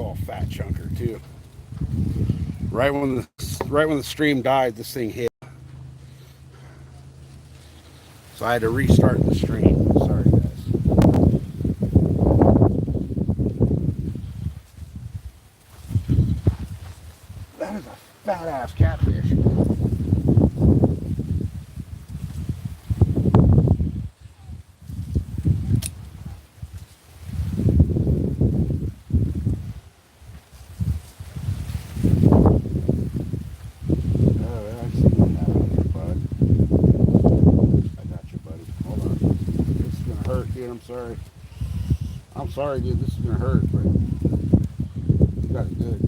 Oh, fat chunker too. Right when the stream died, this thing hit. So I had to restart the stream. Sorry, guys. That is a fat ass catfish. I'm sorry. I'm sorry, dude. This is gonna hurt, but you got it good.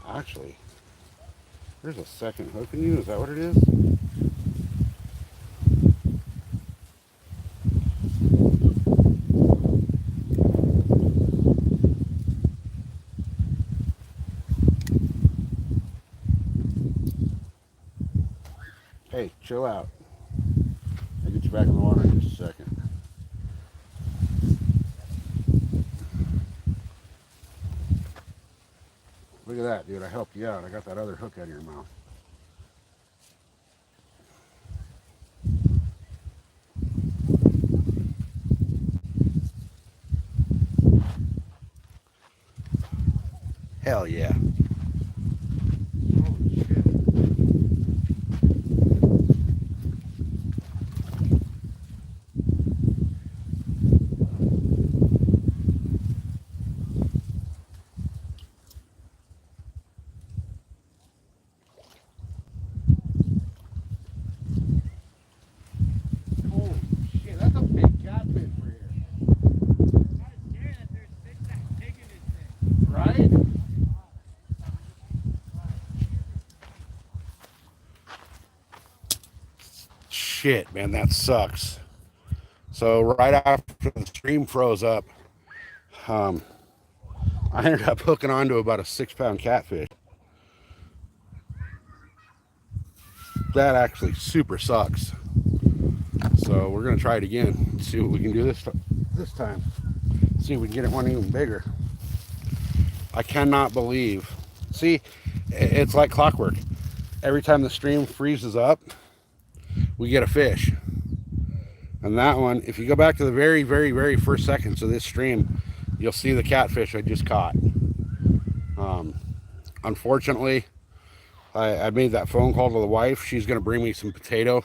Actually, there's a second hook in you. Is that what it is? Hey, chill out. I'll get you back in the water in just a second. Look at that, dude. I helped you out. I got that other hook out of your mouth. Hell yeah. Holy shit. Holy shit, that's a big catfish for here. Right? Shit, man, that sucks. So right after the stream froze up, um, I ended up hooking onto about a 6-pound catfish. That actually super sucks. So we're gonna try it again. See what we can do this time. See if we can get it one even bigger. I cannot believe. See, it's like clockwork. Every time the stream freezes up, we get a fish. And that one, if you go back to the very, very, very first seconds of this stream, you'll see the catfish I just caught. Unfortunately, I made that phone call to the wife. She's going to bring me some potato.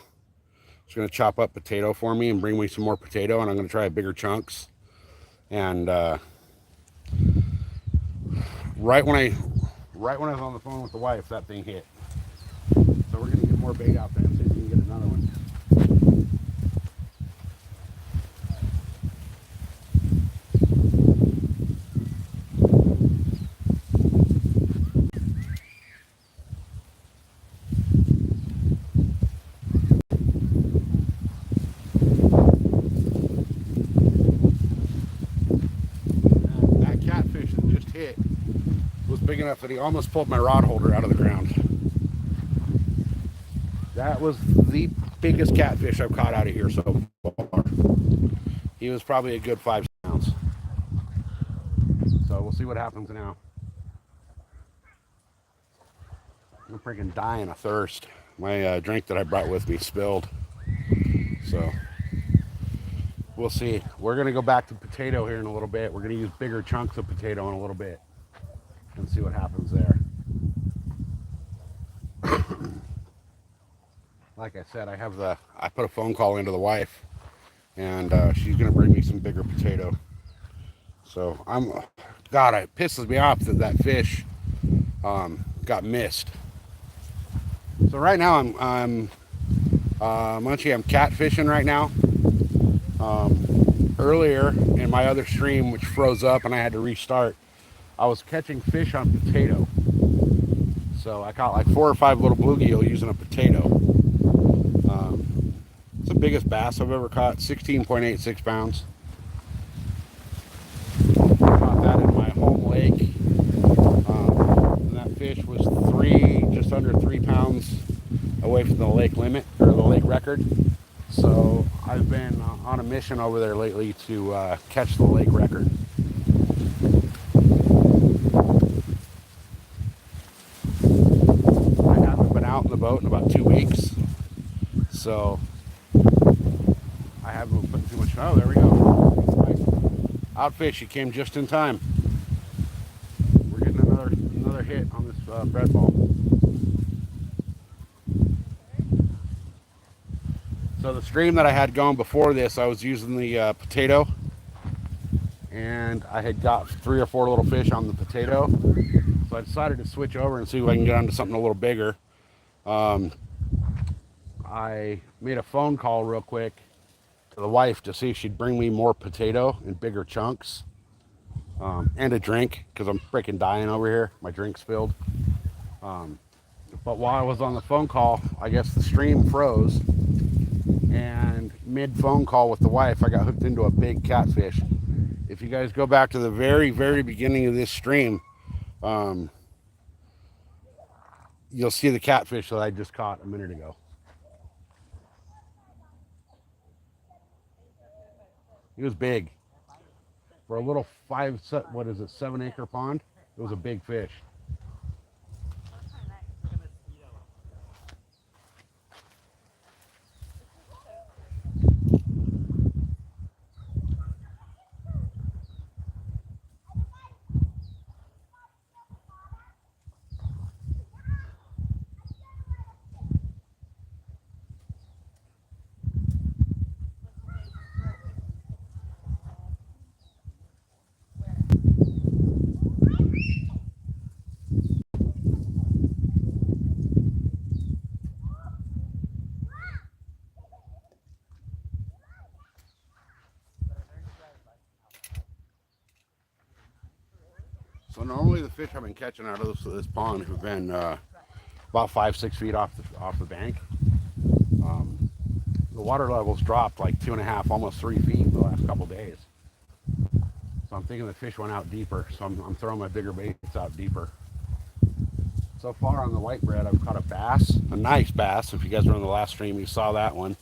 She's going to chop up potato for me and bring me some more potato, and I'm going to try bigger chunks. And right when I was on the phone with the wife, that thing hit. So we're going to get more bait out there and see if we can get another one. Big enough that he almost pulled my rod holder out of the ground. That was the biggest catfish I've caught out of here so far. He was probably a good 5 pounds. So we'll see what happens now. I'm freaking dying of thirst. My drink that I brought with me spilled. So we'll see. We're going to go back to potato here in a little bit. We're going to use bigger chunks of potato in a little bit and see what happens there. Like I said, I put a phone call into the wife, and she's gonna bring me some bigger potato. So God, it pisses me off that fish got missed. So right now I'm catfishing right now. Earlier in my other stream, which froze up and I had to restart, I was catching fish on potato. So I caught like 4 or 5 little bluegill using a potato. It's the biggest bass I've ever caught, 16.86 pounds. Caught that in my home lake. And that fish was just under 3 pounds away from the lake limit, or the lake record. So I I've been on a mission over there lately to catch the lake record. I haven't been out in the boat in about 2 weeks, so I haven't been putting too much. Oh, there we go. Outfish, he came just in time. We're getting another hit on this bread ball. So the stream that I had going before this, I was using the potato, and I had got 3 or 4 little fish on the potato. So I decided to switch over and see if I can get onto something a little bigger. I made a phone call real quick to the wife to see if she'd bring me more potato in bigger chunks, and a drink, because I'm freaking dying over here. My drink spilled. But while I was on the phone call, I guess the stream froze, and mid phone call with the wife, I got hooked into a big catfish. If you guys go back to the very, very beginning of this stream, you'll see the catfish that I just caught a minute ago. He was big. For a little 7-acre pond, it was a big fish. So normally the fish I've been catching out of this pond have been about 5-6 feet off the bank. The water levels dropped like 2.5, almost 3 feet in the last couple days. So I'm thinking the fish went out deeper. So I'm throwing my bigger baits out deeper. So far on the white bread, I've caught a bass, a nice bass. If you guys were on the last stream, you saw that one,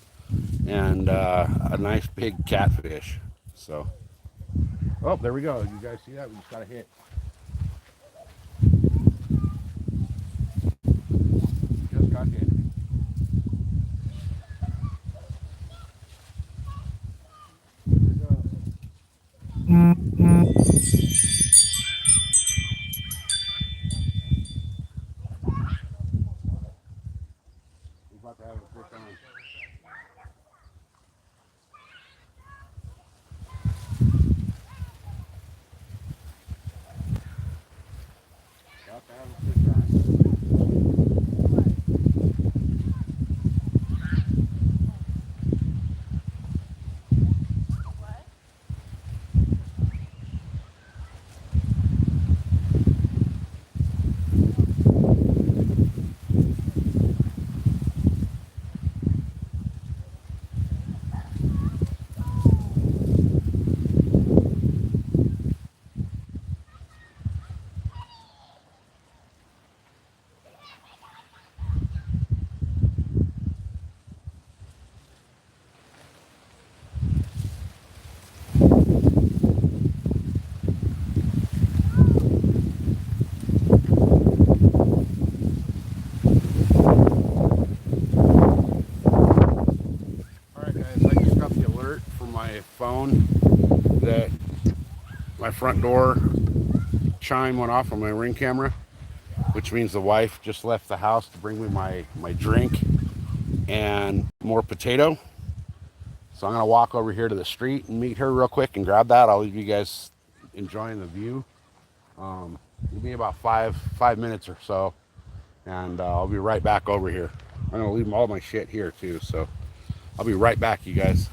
and a nice big catfish. So, oh, there we go. You guys see that? We just got a hit. Just got hit. About to have a fish on. About to have a fish on. Phone that my front door chime went off on my Ring camera, which means the wife just left the house to bring me my drink and more potato. So I'm gonna walk over here to the street and meet her real quick and grab that. I'll leave you guys enjoying the view. It'll be about five minutes or so, and I'll be right back over here. I'm gonna leave all my shit here too, so I'll be right back, you guys.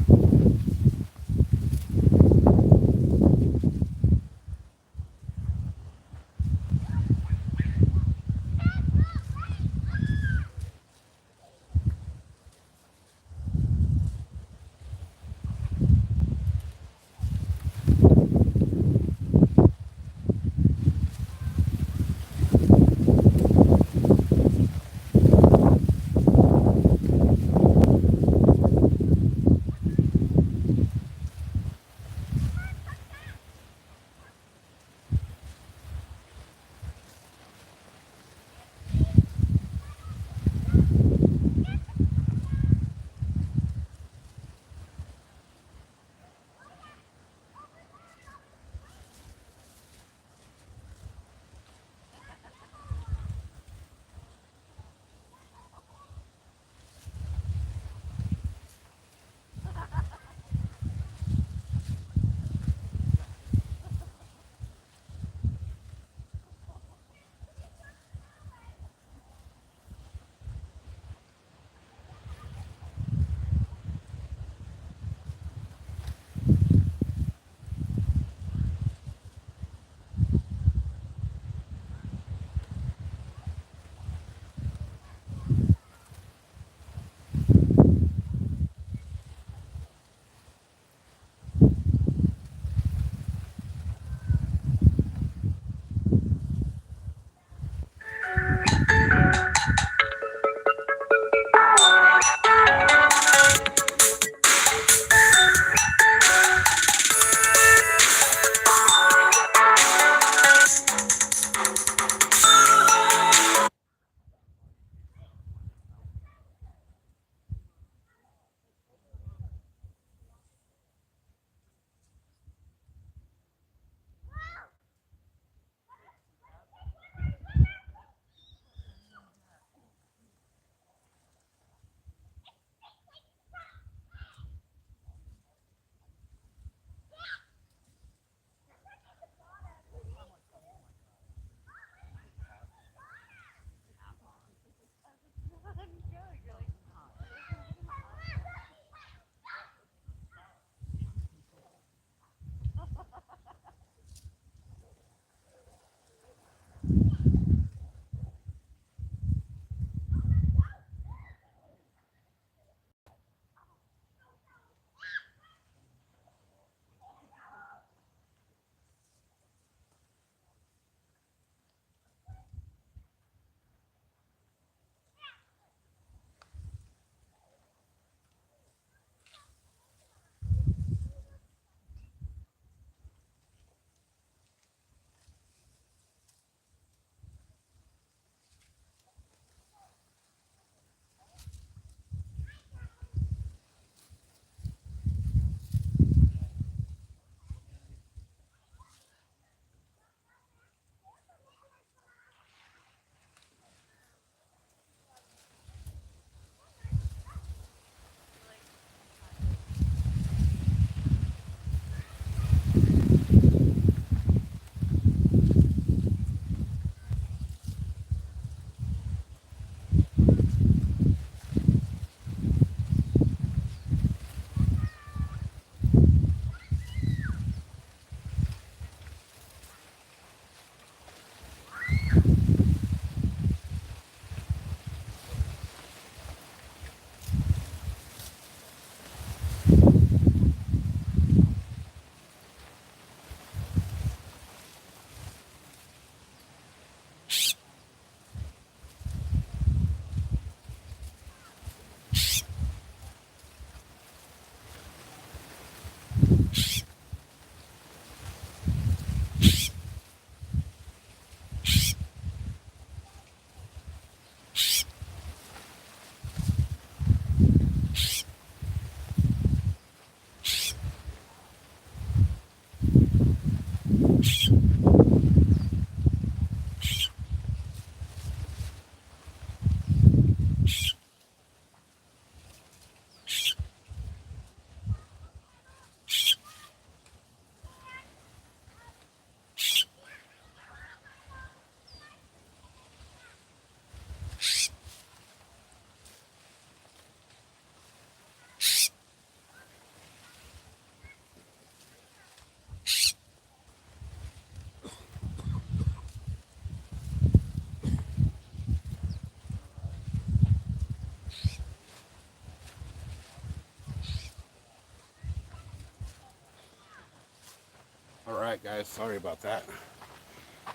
All right, guys, sorry about that.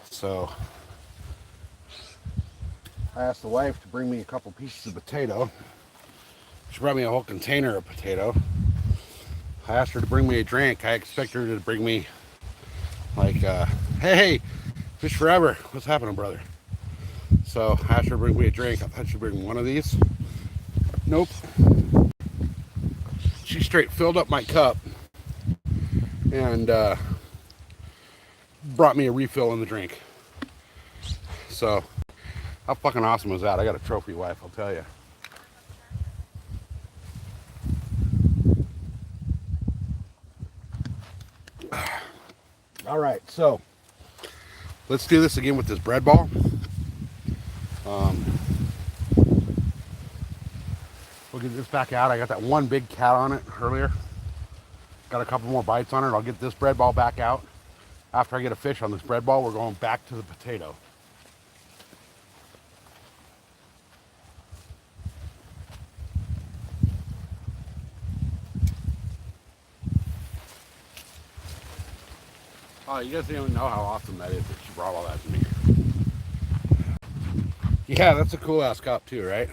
So I asked the wife to bring me a couple pieces of potato. She brought me a whole container of potato. I asked her to bring me a drink. I expect her to bring me like, hey, fish forever. What's happening, brother? So I asked her to bring me a drink. I thought she'd bring one of these. Nope. She straight filled up my cup and brought me a refill in the drink. So how fucking awesome was that? I got a trophy wife, I'll tell you. All right, so let's do this again with this bread ball. We'll get this back out. I got that one big cat on it earlier. Got a couple more bites on it. I'll get this bread ball back out. After I get a fish on this bread ball, we're going back to the potato. Oh, you guys don't even know how awesome that is that she brought all that to me. Yeah, that's a cool ass cup too, right?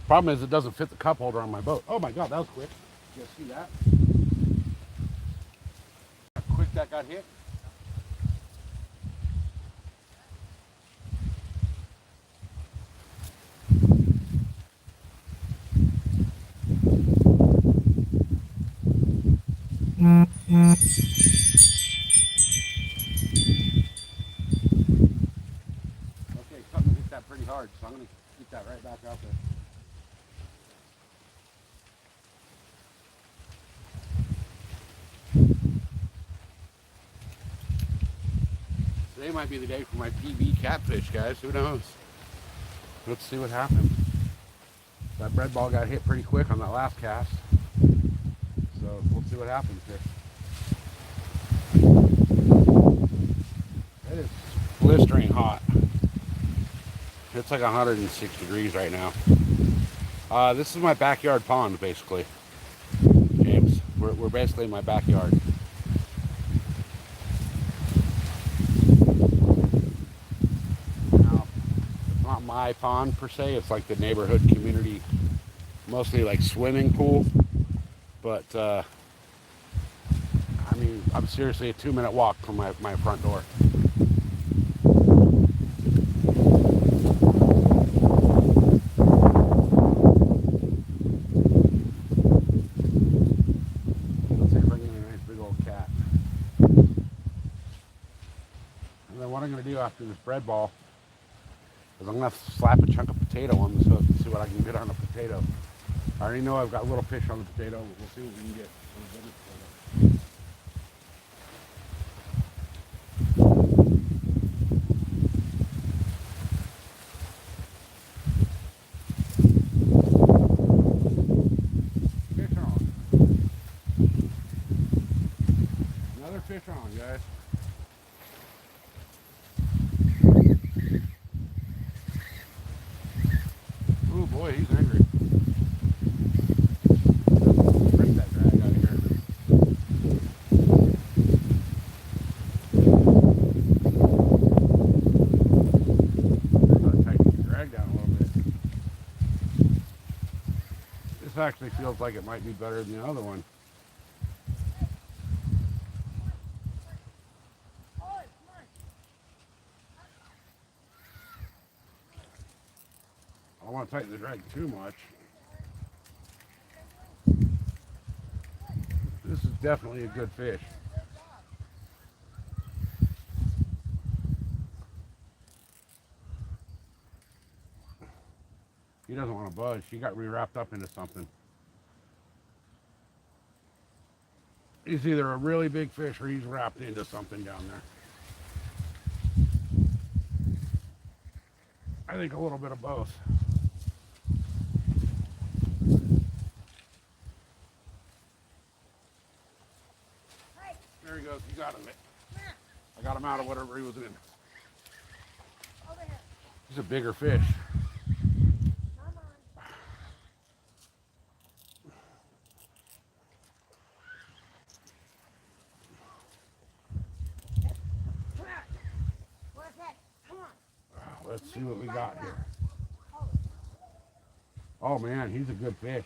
Problem is it doesn't fit the cup holder on my boat. Oh my god, that was quick. You guys see that? How quick that got hit. Okay, something hit that pretty hard, so I'm gonna get that right back out there. Today might be the day for my PB catfish, guys. Who knows? Let's see what happens. That bread ball got hit pretty quick on that last cast. So we'll see what happens here. It is blistering hot. It's like 106 degrees right now. This is my backyard pond, basically. James, we're basically in my backyard. Now, it's not my pond per se. It's like the neighborhood community, mostly like swimming pool. But I mean, I'm seriously a 2-minute walk from my front door. Let's see if I can get a nice big old cat. And then what I'm going to do after this bread ball is I'm going to slap a chunk of potato on this hook and see what I can get on a potato. I already know I've got little fish on the potato. We'll see what we can get on a bigger potato. Fish on. Another fish on, guys. Oh boy, he's angry. Bring that drag out of here. I'm gonna tighten the drag down a little bit. This actually feels like it might be better than the other one. I don't want to tighten the drag too much. This is definitely a good fish. He doesn't want to budge. He got re-wrapped up into something. He's either a really big fish or he's wrapped into something down there. I think a little bit of both. There he goes. He got him. I got him out of whatever he was in. He's a bigger fish. Let's see what we got here. Oh man, he's a good fish.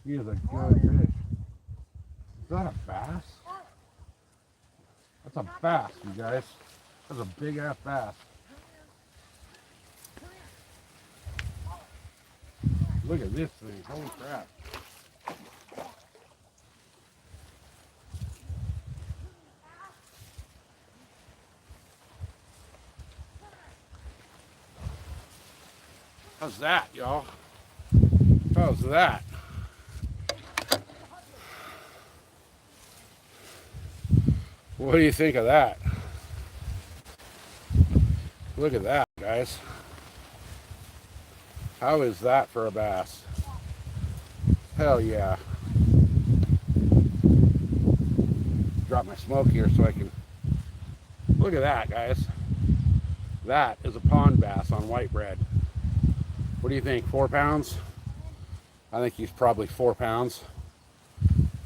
He is a good fish. Is that a bass? That's a bass, you guys. That's a big ass bass. Look at this thing. Holy crap. How's that, y'all? How's that? What do you think of that? Look at that, guys. How is that for a bass? Hell yeah. Drop my smoke here so I can... Look at that, guys. That is a pond bass on white bread. What do you think, 4 pounds? I think he's probably 4 pounds.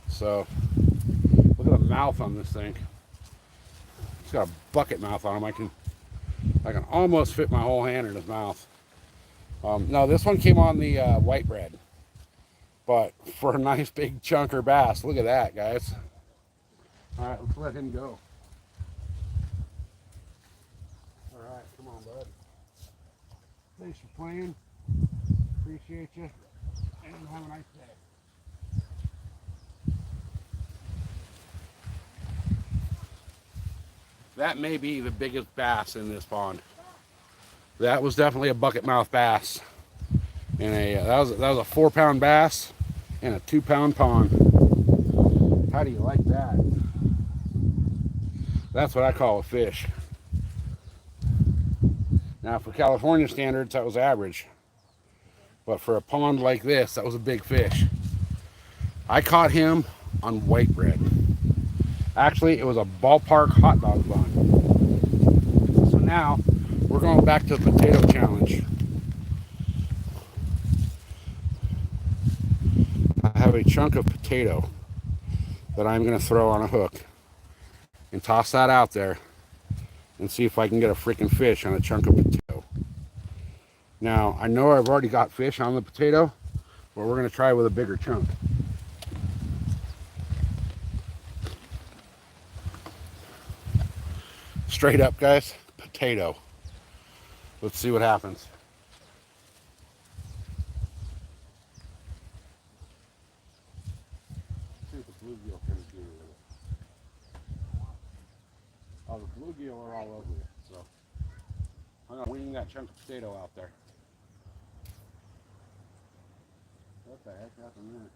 So, look at the mouth on this thing. He's got a bucket mouth on him. I can almost fit my whole hand in his mouth. No, this one came on the white bread. But for a nice big chunker bass, look at that, guys. All right, let's let him go. All right, come on, bud. Thanks for playing. Appreciate you. And have a nice day. That may be the biggest bass in this pond. That was definitely a bucket mouth bass. And that was a 4 pound bass in a 2 pound pond. How do you like that? That's what I call a fish. Now for California standards, that was average. But for a pond like this, that was a big fish. I caught him on white bread. Actually, it was a ballpark hot dog bun. So now, we're going back to the potato challenge. I have a chunk of potato that I'm going to throw on a hook and toss that out there and see if I can get a freaking fish on a chunk of potato. Now, I know I've already got fish on the potato, but we're going to try with a bigger chunk. Straight up, guys, potato. Let's see what happens. Let's see what the bluegill can do with it. Oh, the bluegill are all over it, so I'm gonna wing that chunk of potato out there. What the heck happened there?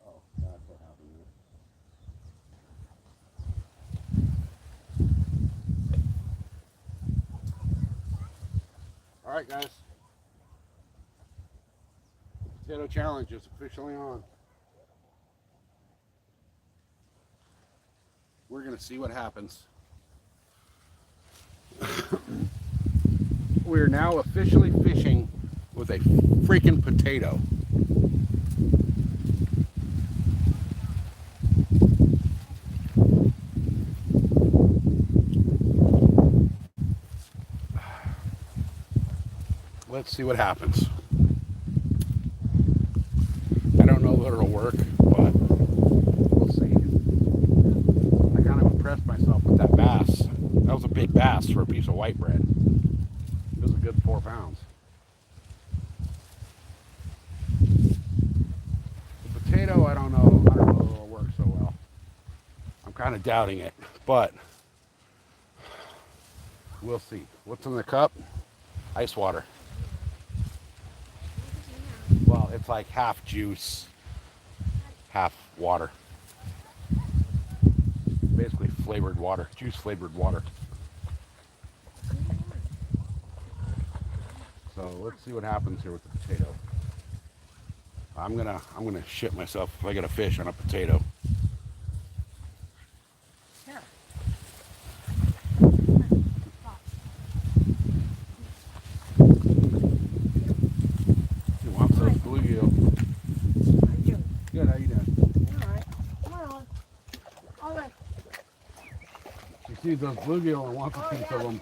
Oh, that's what happened there. All right, guys. The potato challenge is officially on. We're going to see what happens. We're now officially fishing with a freaking potato. Let's see what happens. I don't know that it'll work, but we'll see. I kind of impressed myself with that bass. That was a big bass for a piece of white bread. It was a good 4 pounds. The potato, I don't know if it'll work so well. I'm kind of doubting it, but we'll see. What's in the cup? Ice water. Well, it's like half juice, half water. Basically flavored water, juice flavored water. So let's see what happens here with the potato. I'm gonna shit myself if I get a fish on a potato. Sees those bluegill and wants a piece of them.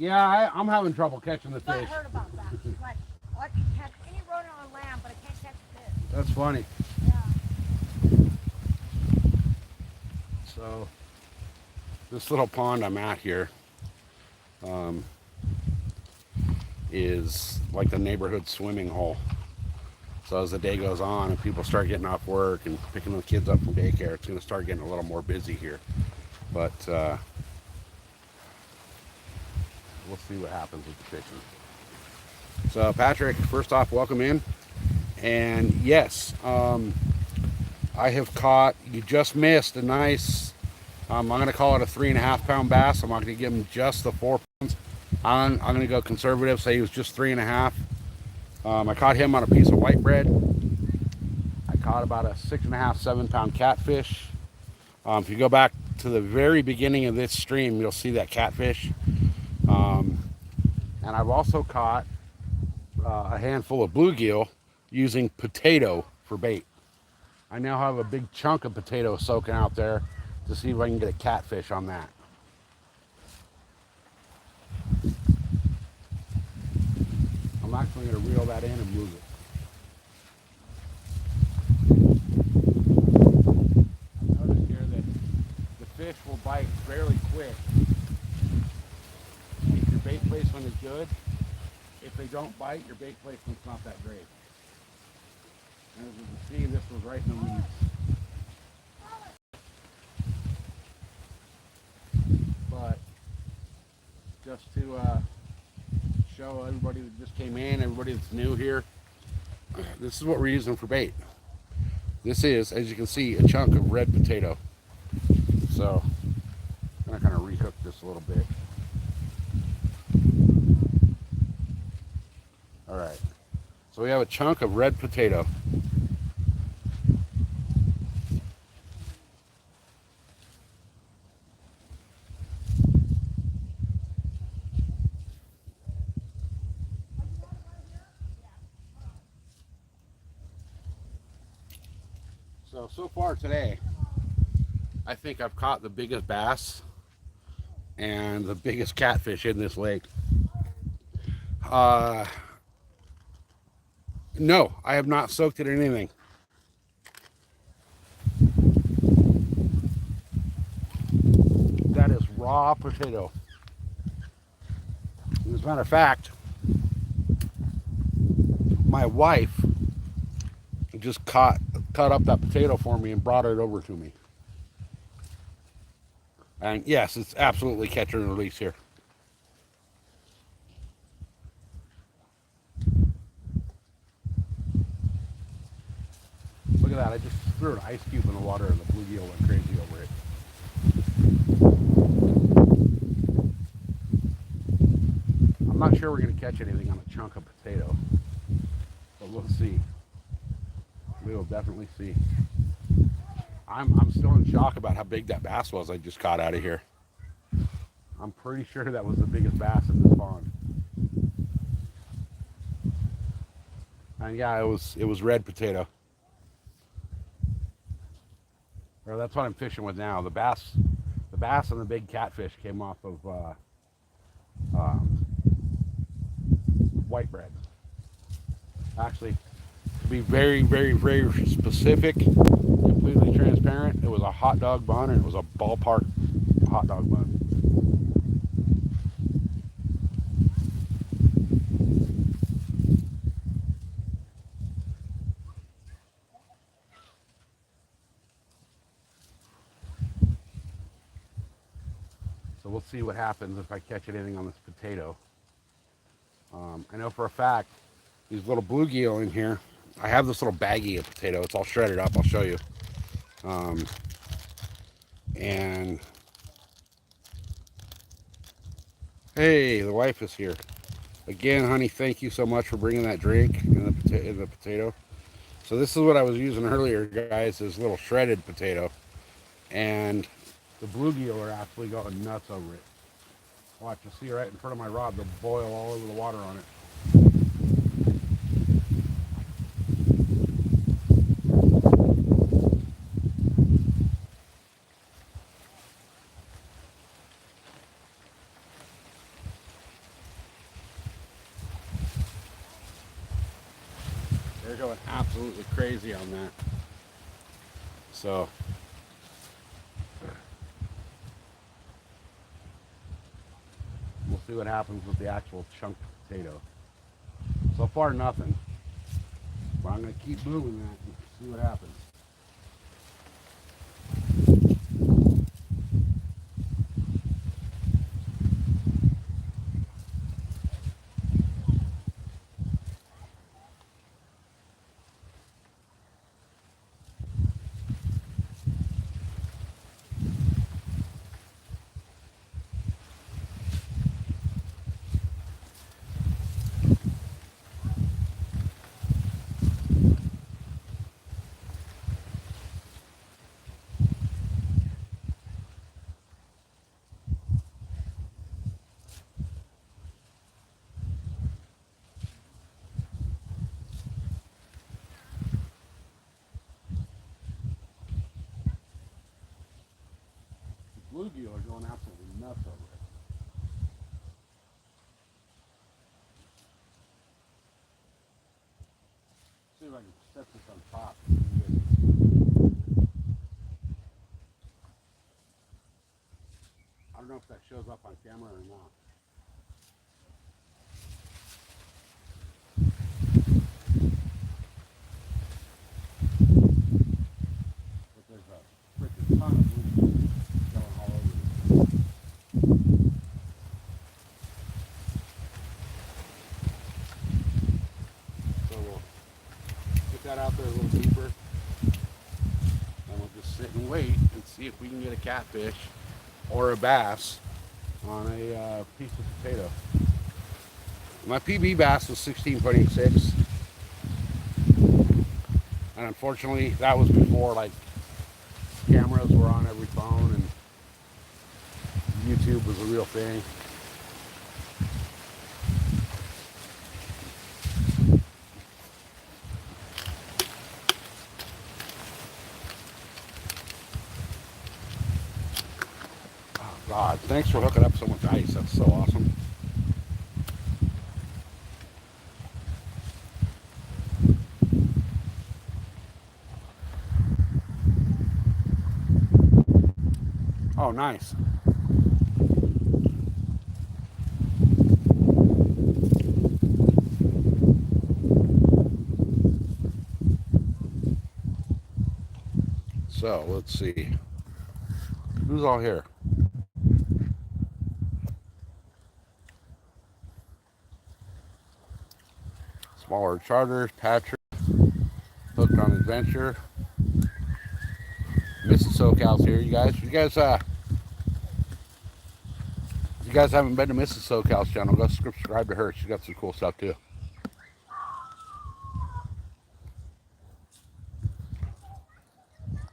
Yeah, I'm having trouble catching the I fish. heard about that. She's like, oh, I can catch any rodent on land, but I can't catch fish. That's funny. Yeah. So this little pond I'm at here is like the neighborhood swimming hole. So as the day goes on and people start getting off work and picking the kids up from daycare, it's going to start getting a little more busy here. But we'll see what happens with the fishing. So Patrick, first off, welcome in. And yes, I have caught, you just missed a nice, I'm going to call it a 3.5 pound bass. I'm not going to give him just the 4 pounds. I'm going to go conservative, say he was just 3.5. I caught him on a piece of white bread. I caught about a 6.5, 7 pound catfish. If you go back to the very beginning of this stream, you'll see that catfish. And I've also caught a handful of bluegill using potato for bait. I now have a big chunk of potato soaking out there to see if I can get a catfish on that. I'm actually going to reel that in and move it. I've noticed here that the fish will bite fairly quick if your bait placement is good. If they don't bite, your bait placement's not that great. And as you can see, this was right in the weeds. But just to show everybody that just came in, everybody that's new here, this is what we're using for bait. This is, as you can see, a chunk of red potato. So I'm gonna kind of rehook this a little bit. All right, so we have a chunk of red potato. So far today, I think I've caught the biggest bass and the biggest catfish in this lake. No, I have not soaked it in anything. That is raw potato. As a matter of fact, my wife just cut up that potato for me and brought it over to me. And yes, it's absolutely catch and release here. Look at that, I just threw an ice cube in the water and the bluegill went crazy over it. I'm not sure we're going to catch anything on a chunk of potato, but we'll see. We will definitely see. I'm still in shock about how big that bass was I just caught out of here. I'm pretty sure that was the biggest bass in this pond. And yeah, it was red potato. Or that's what I'm fishing with now. The bass and the big catfish came off of white bread. Actually, to be very, very, very specific, completely transparent, it was a hot dog bun and it was a ballpark hot dog bun. So we'll see what happens if I catch anything on this potato. I know for a fact these little bluegill in here, I have this little baggie of potato. It's all shredded up. I'll show you. And hey, the wife is here. Again, honey, thank you so much for bringing that drink and the potato. So this is what I was using earlier, guys, this little shredded potato. And the bluegill are actually going nuts over it. Watch, you'll see right in front of my rod, they'll boil all over the water on it. They're going absolutely crazy on that. So we'll see what happens with the actual chunk potato. So far, nothing. But I'm going to keep moving that and see what happens. Bluegill are going absolutely nuts over it. See if I can set this on top. I don't know if that shows up on camera or not. But there's a freaking ton of bluegill going all over this. So we'll get that out there a little deeper. And we'll just sit and wait and see if we can get a catfish or a bass on a piece of potato. My PB bass was 16.86, and unfortunately that was before like cameras were on every phone and YouTube was a real thing. Oh God, thanks for hooking up so much ice. That's so awesome. Oh, nice. So let's see. Who's all here? Smaller Charters, Patrick, Hooked on Adventure. Mrs. SoCal's here. You guys haven't been to Mrs. SoCal's channel, go subscribe to her. She's got some cool stuff too.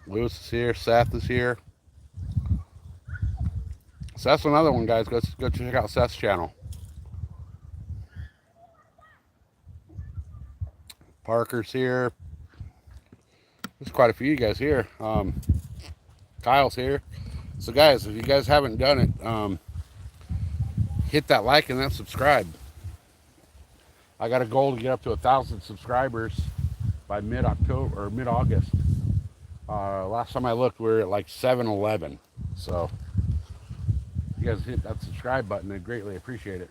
Lewis is here. Seth is here. Seth's another one, guys. Go check out Seth's channel. Parker's here. There's quite a few of you guys here. Kyle's here. So, guys, if you guys haven't done it, hit that like and then subscribe. I got a goal to get up to 1,000 subscribers by mid-October or mid-August. Last time I looked, we were at like 711. So, if you guys hit that subscribe button, I'd greatly appreciate it.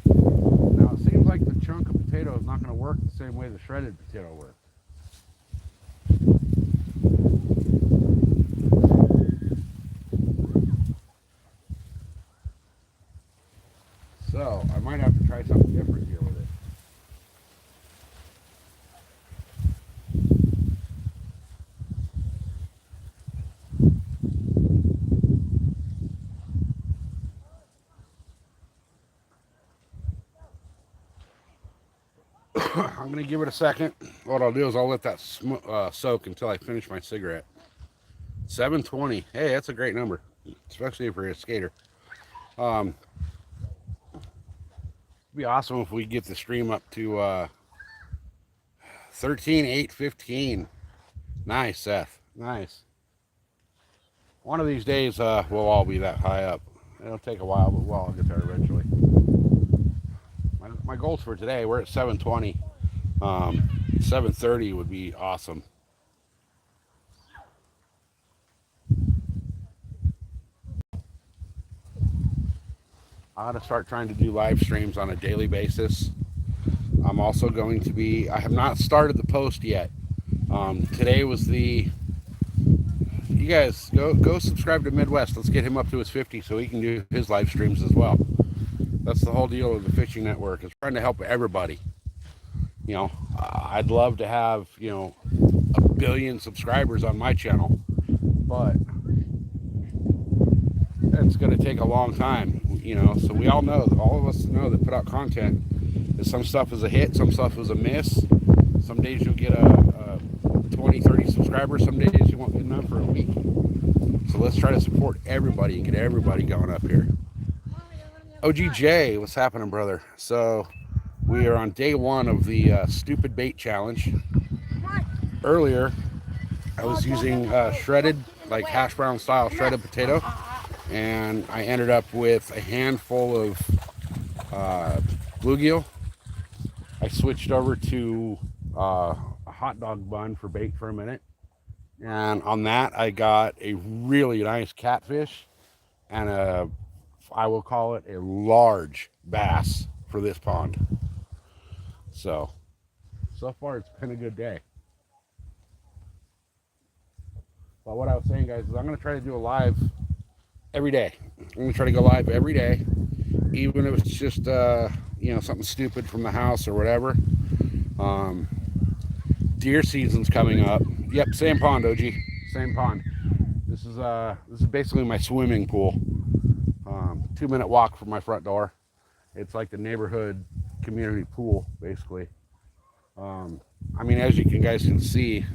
Now, it seems like the chunk of potato is not going to work the same way the shredded potato works. So, I might have to try something different here with it. I'm going to give it a second. What I'll do is I'll let that soak until I finish my cigarette. 720. Hey, that's a great number, especially if you're a skater. It'd be awesome if we get the stream up to 13,815. Nice, Seth. Nice. One of these days, we'll all be that high up. It'll take a while, but we'll all get there eventually. My goals for today, we're at 720. 730 would be awesome. I ought to start trying to do live streams on a daily basis. I'm also going to be, I have not started the post yet. Today was the, you guys go subscribe to Midwest. Let's get him up to his 50 so he can do his live streams as well. That's the whole deal with the Fishing Network, is trying to help everybody. You know, I'd love to have, you know, 1 billion subscribers on my channel, but it's going to take a long time, you know. So we all know, all of us know that put out content, that some stuff is a hit, some stuff is a miss. Some days you'll get a 20, 30 subscribers, some days you won't get none for a week. So let's try to support everybody and get everybody going up here. OGJ, what's happening, brother? So we are on day 1 of the stupid bait challenge. Earlier, I was using shredded, like hash brown style shredded potato, and I ended up with a handful of bluegill. I switched over to a hot dog bun for bait for a minute, and on that I got a really nice catfish and I will call it a large bass for this pond. So far it's been a good day. But what I was saying, guys, is I'm going to try to do a live every day. I'm going to try to go live every day, even if it's just, you know, something stupid from the house or whatever. Deer season's coming up. Yep, same pond, OG. Same pond. This is basically my swimming pool. 2-minute walk from my front door. It's like the neighborhood community pool, basically. I mean, as you guys can see,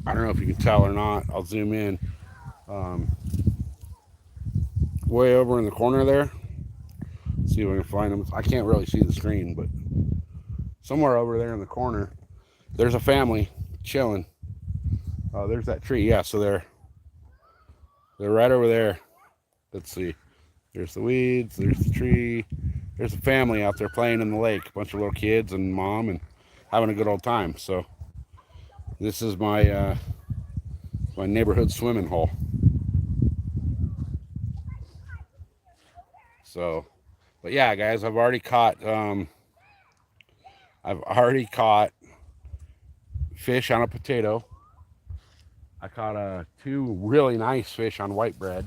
I don't know if you can tell or not. I'll zoom in. Way over in the corner there. Let's see if I can find them. I can't really see the screen, but somewhere over there in the corner, there's a family chilling. Oh, there's that tree. Yeah, so they're right over there. Let's see. There's the weeds. There's the tree. There's a family out there playing in the lake. A bunch of little kids and mom and having a good old time. So this is my my neighborhood swimming hole. So, but yeah, guys, I've already caught fish on a potato. I caught 2 really nice fish on white bread,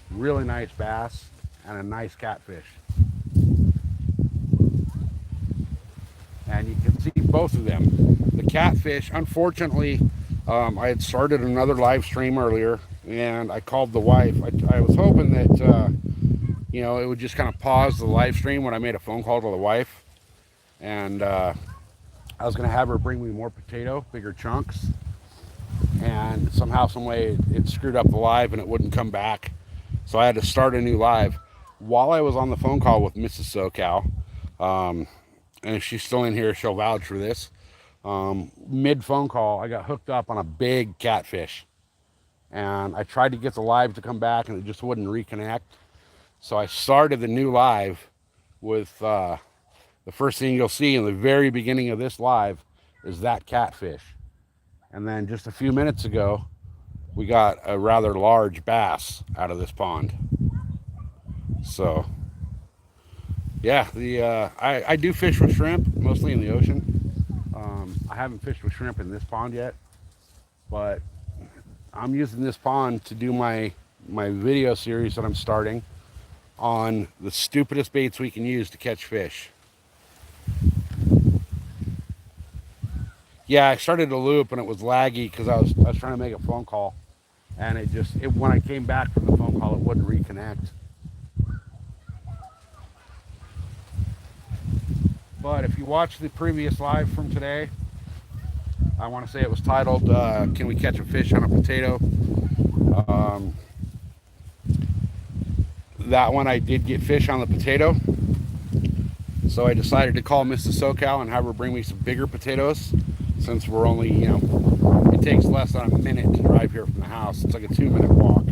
really nice bass, and a nice catfish. And you can see both of them. The catfish, unfortunately, I had started another live stream earlier, and I called the wife. I was hoping that, you know, it would just kind of pause the live stream when I made a phone call to the wife. And I was going to have her bring me more potato, bigger chunks. And somehow, some way, it screwed up the live and it wouldn't come back. So I had to start a new live. While I was on the phone call with Mrs. SoCal, and if she's still in here, she'll vouch for this. Mid phone call, I got hooked up on a big catfish. And I tried to get the live to come back and it just wouldn't reconnect. So I started the new live with the first thing you'll see in the very beginning of this live is that catfish. And then just a few minutes ago, we got a rather large bass out of this pond. So yeah, I do fish with shrimp, mostly in the ocean. I haven't fished with shrimp in this pond yet, but I'm using this pond to do my video series that I'm starting on the stupidest baits we can use to catch fish. Yeah, I started a loop and it was laggy because I was trying to make a phone call, and when I came back from the phone call, it wouldn't reconnect. But if you watch the previous live from today, I want to say it was titled, Can We Catch a Fish on a Potato? That one I did get fish on the potato. So I decided to call Mrs. SoCal and have her bring me some bigger potatoes, since we're only, you know, it takes less than a minute to drive here from the house. It's like a 2-minute walk.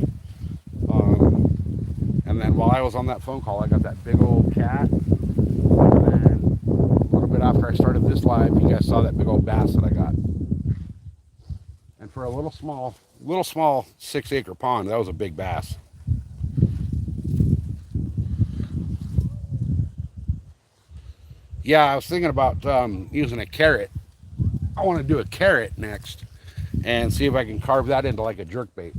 while I was on that phone call, I got that big old cat. And a little bit after I started this live, you guys saw that big old bass that I got. And for a little small 6-acre pond, that was a big bass. Yeah, I was thinking about using a carrot. I want to do a carrot next and see if I can carve that into like a jerk bait.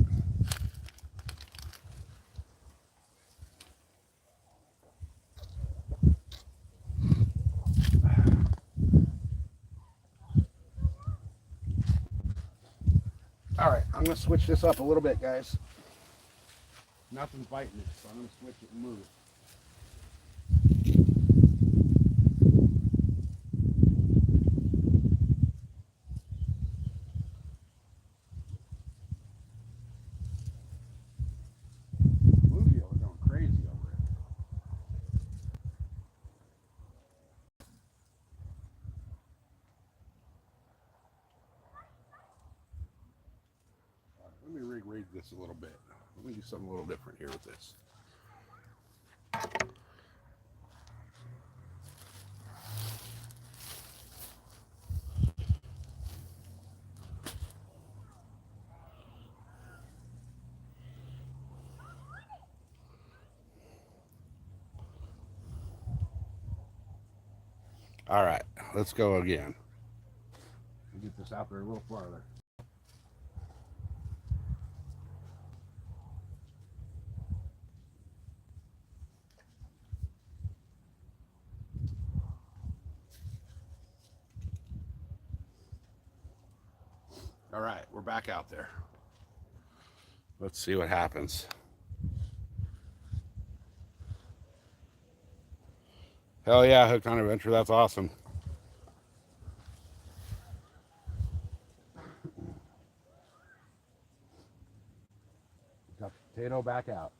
All right, I'm going to switch this up a little bit, guys. Nothing's biting it, so I'm going to switch it and move it. Bluegill are going crazy over it. All right, let me rig this a little bit. Let me do something a little different here with this. All right, let's go again. Get this out there a little farther. All right, we're back out there. Let's see what happens. Hell yeah, hooked on adventure. That's awesome. Got the potato back out.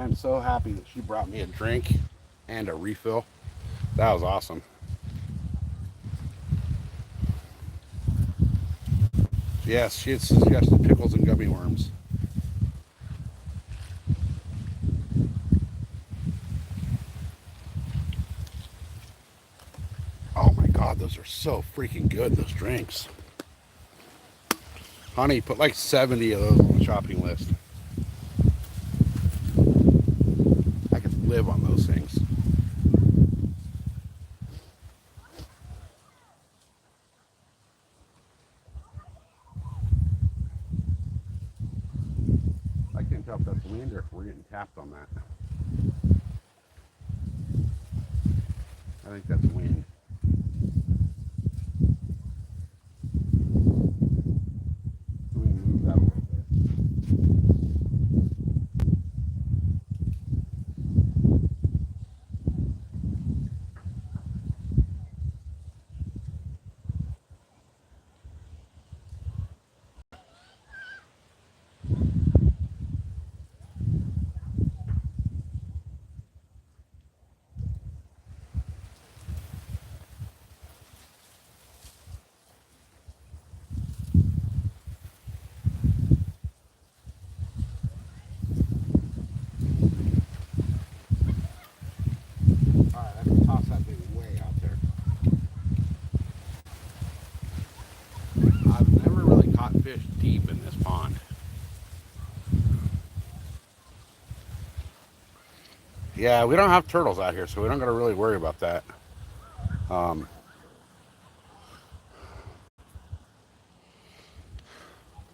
I'm so happy that she brought me a drink and a refill. That was awesome. Yes, she had suggested pickles and gummy worms. Oh my God, those are so freaking good, those drinks. Honey, put like 70 of those on the shopping list. I could live on those things. I can't tell if that's wind or if we're getting tapped on that. I think that's wind. Let me move that a little bit. Fish deep in this pond. Yeah, we don't have turtles out here, so we don't got to really worry about that.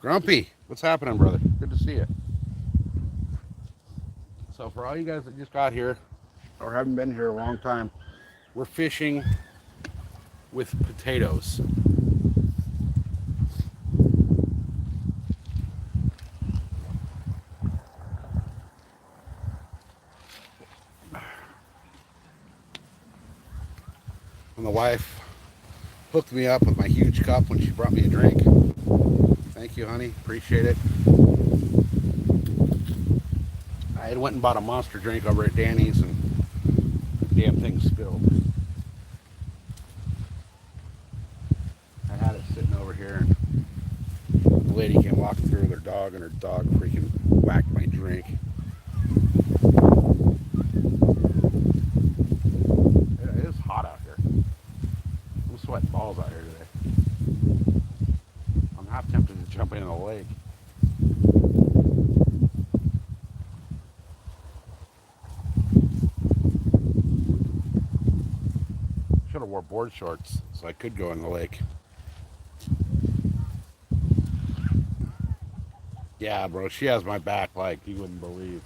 Grumpy, what's happening, brother? Good to see you. So for all you guys that just got here or haven't been here a long time, we're fishing with potatoes. And the wife hooked me up with my huge cup when she brought me a drink. Thank you, honey. Appreciate it. I had went and bought a monster drink over at Danny's and the damn thing spilled. I had it sitting over here and the lady came walking through with her dog and her dog freaking whacked my drink. It is hot out here. I'm sweating balls out here today. I'm half tempted to jump into the lake. Should have wore board shorts so I could go in the lake. Yeah, bro, she has my back like you wouldn't believe.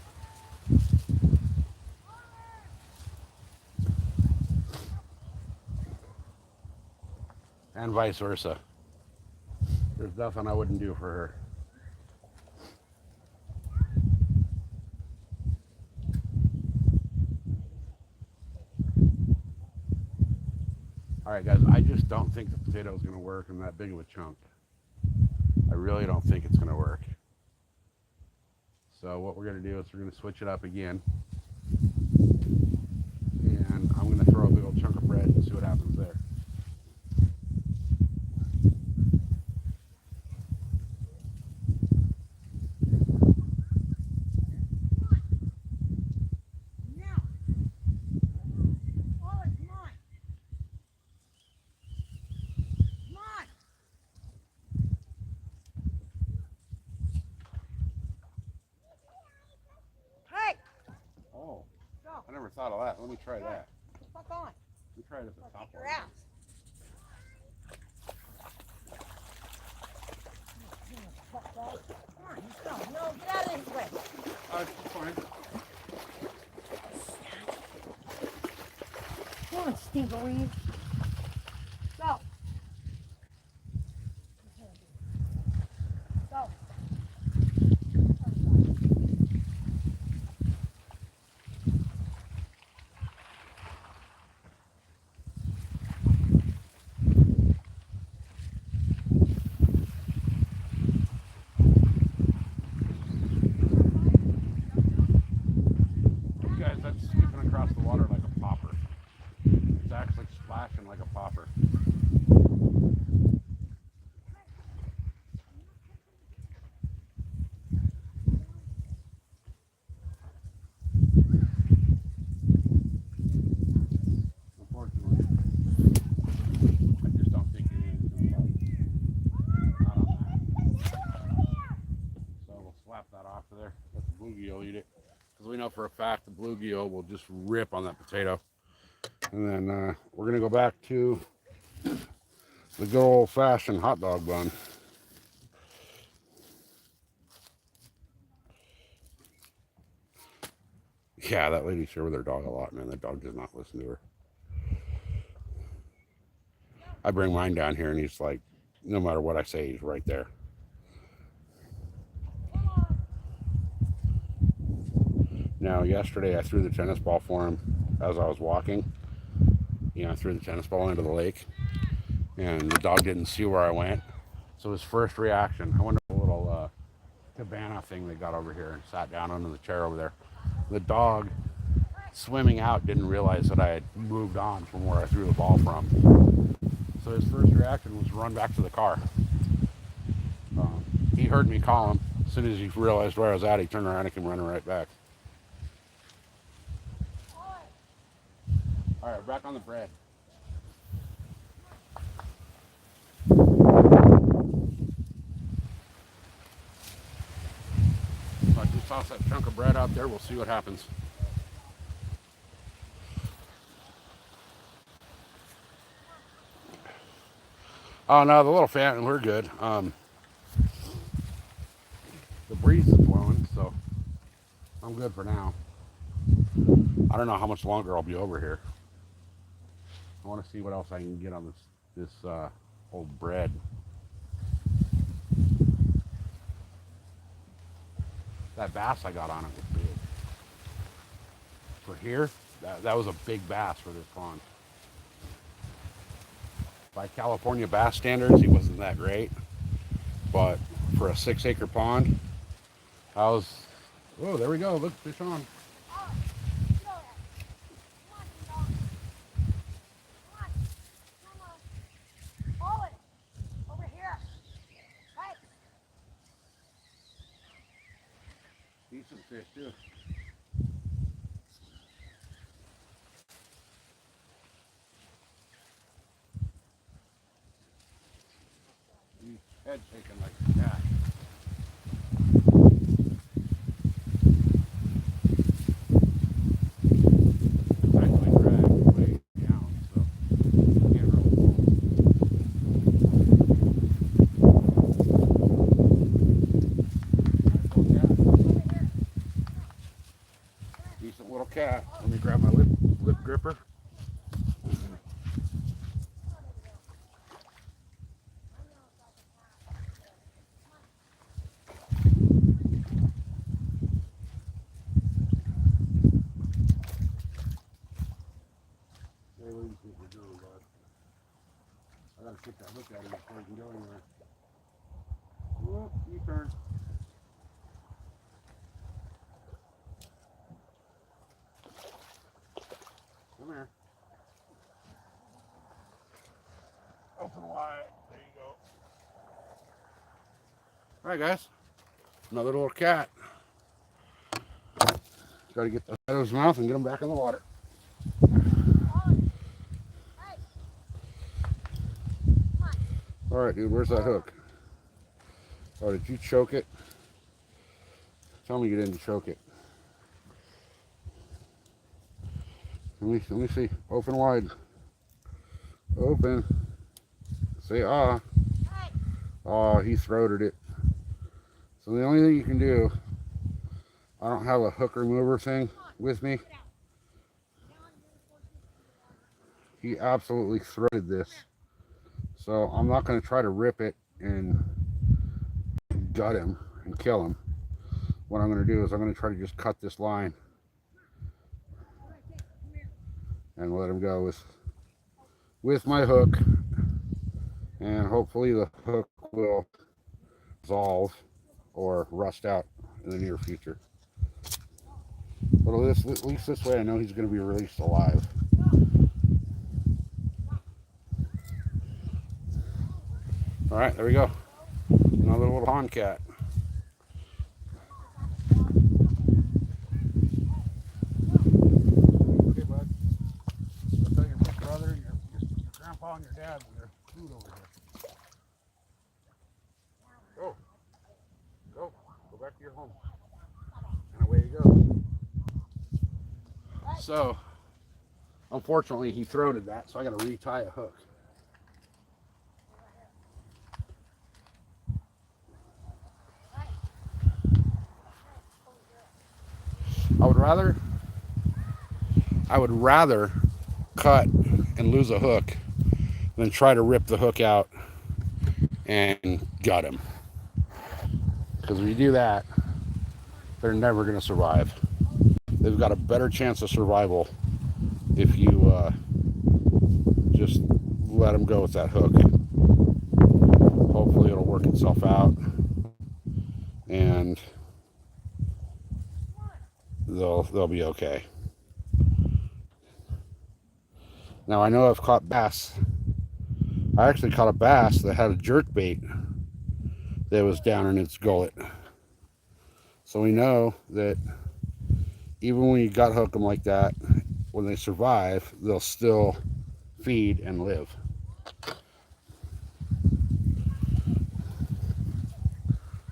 And vice versa. There's nothing I wouldn't do for her. All right, guys, I just don't think the potato is going to work in that big of a chunk. I really don't think it's going to work. So what we're going to do is we're going to switch it up again. And I'm going to throw a big old chunk of bread and see what happens there. Oh, I never thought of that. Let me try that. Fuck on. Let me try it at the top Your one. ass. Come on, let's go. No, get out of this way. It's fine. Come on, stinkerweed. Go. Go. Guys, that's skipping across the water like a popper. It's actually splashing like a popper. Unfortunately, I just don't think it is going to bite. Not on that. So we'll slap that off of there. Let the bluegill eat it. Because we know for a fact the bluegill will just rip on that potato. And then we're going to go back to the good old-fashioned hot dog bun. Yeah, that lady's here with her dog a lot, man. That dog does not listen to her. I bring mine down here, and he's like, no matter what I say, he's right there. Now, yesterday I threw the tennis ball for him as I was walking. I threw the tennis ball into the lake, and the dog didn't see where I went. So his first reaction, I went to a little cabana thing they got over here and sat down under the chair over there. The dog, swimming out, didn't realize that I had moved on from where I threw the ball from. So his first reaction was to run back to the car. He heard me call him. As soon as he realized where I was at, he turned around and came running right back. All right, back on the bread. So I just toss that chunk of bread out there. We'll see what happens. Oh no, the little fan, we're good. The breeze is blowing, so I'm good for now. I don't know how much longer I'll be over here. I want to see what else I can get on this old bread. That bass I got on it was big. For here, that was a big bass for this pond. By California bass standards, he wasn't that great, but for a 6-acre pond, I was. Oh, there we go. Look, fish on. Oh, you know that. Come on, dog. Come on. Come on. Hold it. Over here. Right. Decent fish too. He's head shaking like a cat. It's actually dragged way down, so I can't really pull. Over here. Decent little cat. Let me grab my lip gripper. Hey, what do you think we're doing, bud? I gotta kick that hook at him before he can go anywhere. Whoop, you turn. Come here. Open wide. There you go. All right, guys. Another little cat. Got to get the out of his mouth and get him back in the water. All right, dude. Where's that hook? Oh, did you choke it? Tell me you didn't choke it. Let me see. Open wide. Open. Say ah. Oh, he throated it. So the only thing you can do, I don't have a hook remover thing with me. He absolutely throated this. So I'm not going to try to rip it and gut him and kill him. What I'm going to do is I'm going to try to just cut this line and let him go with my hook, and hopefully the hook will dissolve or rust out in the near future. But at least this way I know he's going to be released alive. All right, there we go. Another little pond cat. Okay, bud. I'll tell your big brother and your grandpa and your dad when there's food over here. Go back to your home. And away you go. So, unfortunately, he throated that, so I got to retie a hook. I would rather cut and lose a hook than try to rip the hook out and gut him. Because if you do that, they're never going to survive. They've got a better chance of survival if you just let them go with that hook. Hopefully it'll work itself out and they'll be okay. Now I know I've caught bass. I actually caught a bass that had a jerk bait that was down in its gullet. So we know that even when you gut hook them like that, when they survive, they'll still feed and live.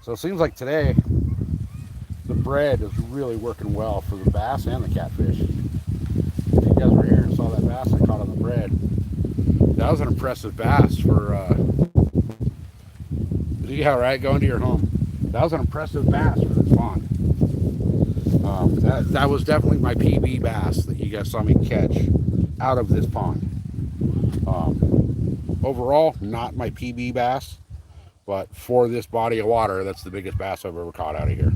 So it seems like today the bread is really working well for the bass and the catfish. If you guys were here and saw that bass I caught on the bread, that was an impressive bass for yeah, right, going to your home. That was an impressive bass for this pond. That was definitely my PB bass that you guys saw me catch out of this pond. Overall, not my PB bass, but for this body of water, that's the biggest bass I've ever caught out of here.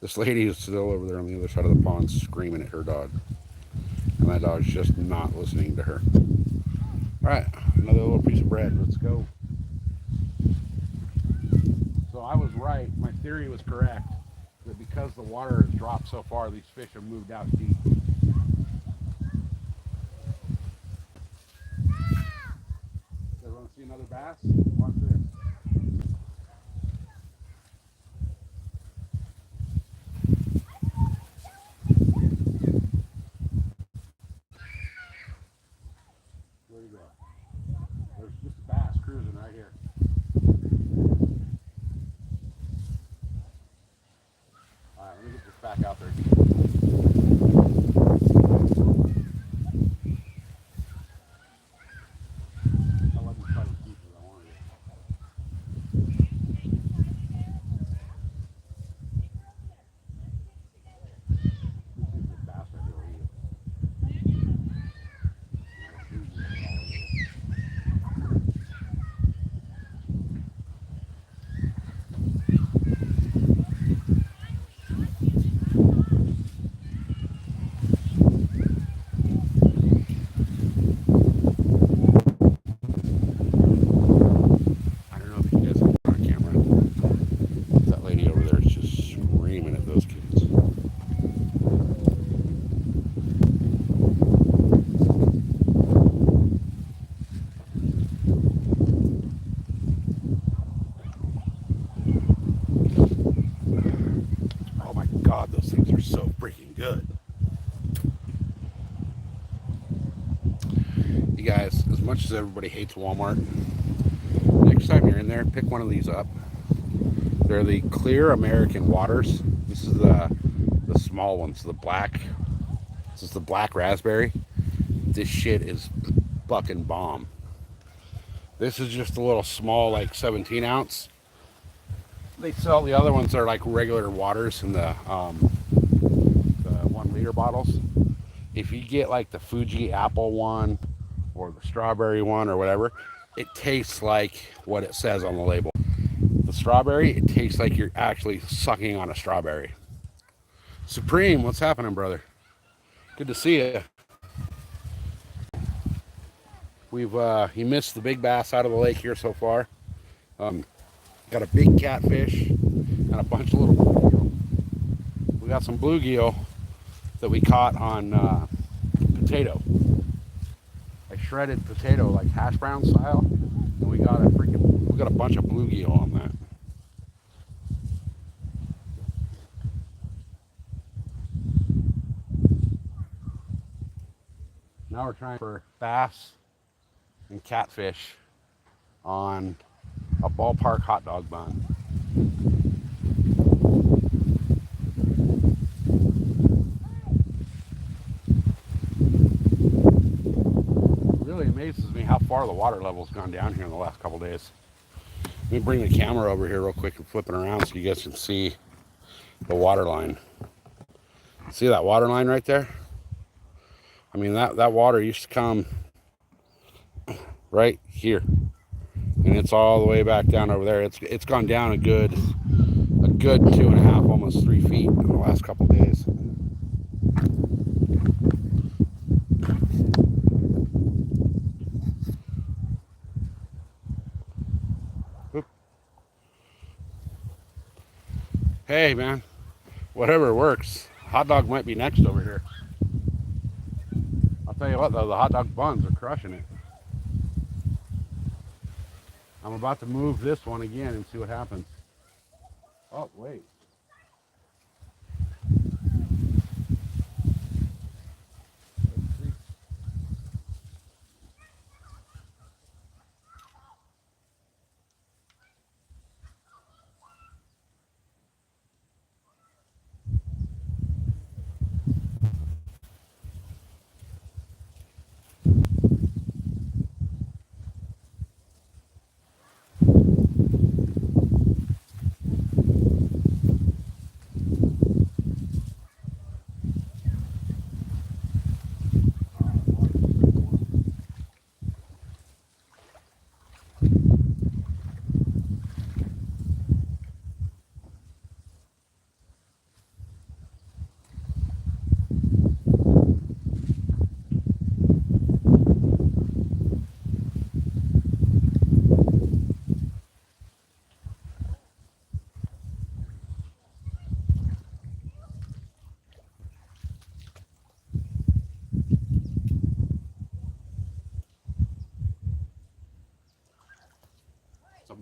This lady is still over there on the other side of the pond screaming at her dog. And that dog's just not listening to her. All right, another little piece of bread. Let's go. So I was right. My theory was correct. That because the water has dropped so far, these fish have moved out deep. Everyone see another bass? Watch this. Where'd he go? There's just a bass cruising right here. All right, let me get this back out there. I let him try to keep it. I wanted it. This is the bass right here. I don't know if you guys have it on camera. That lady over there is just screaming at those kids. Oh my God, those things are so freaking good. You guys, as much as everybody hates Walmart, next time you're in there, pick one of these up. They're the clear American waters. This is the small ones, the black. This is the black raspberry. This shit is fucking bomb. This is just a little small, like 17 ounce. They sell the other ones that are like regular waters in the 1 liter bottles. If you get like the Fuji apple one or the strawberry one or whatever, it tastes like what it says on the label. The strawberry, it tastes like you're actually sucking on a strawberry. Supreme, what's happening, brother? Good to see you. We've he missed the big bass out of the lake here so far. Got a big catfish and a bunch of little bluegill. We got some bluegill that we caught on potato. I shredded potato like hash brown style, and we got a bunch of bluegill on that. Now we're trying for bass and catfish on a ballpark hot dog bun. It really amazes me how far the water level's gone down here in the last couple days. Let me bring the camera over here real quick and flip it around so you guys can see the water line. See that water line right there? I mean, that water used to come right here, and it's all the way back down over there. It's gone down a good 2.5, almost 3 feet in the last couple days. Oop. Hey man, whatever works. Hot dog might be next over here. I'll tell you what though, the hot dog buns are crushing it. I'm about to move this one again and see what happens. Oh, wait. Let's see.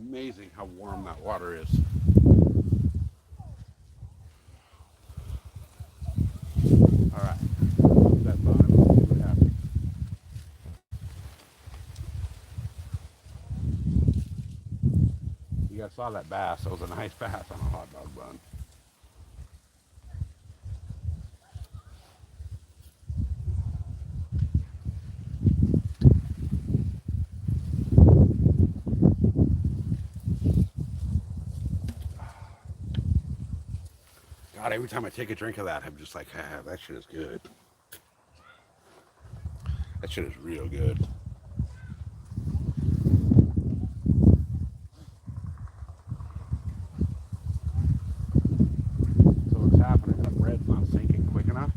amazing how warm that water is. All right, that bun. Let's see what happens. You guys saw that bass. That was a nice bass on a hot dog bun. God, every time I take a drink of that, I'm just like, ah, that shit is good. That shit is real good. So what's happening? The bread's not sinking quick enough,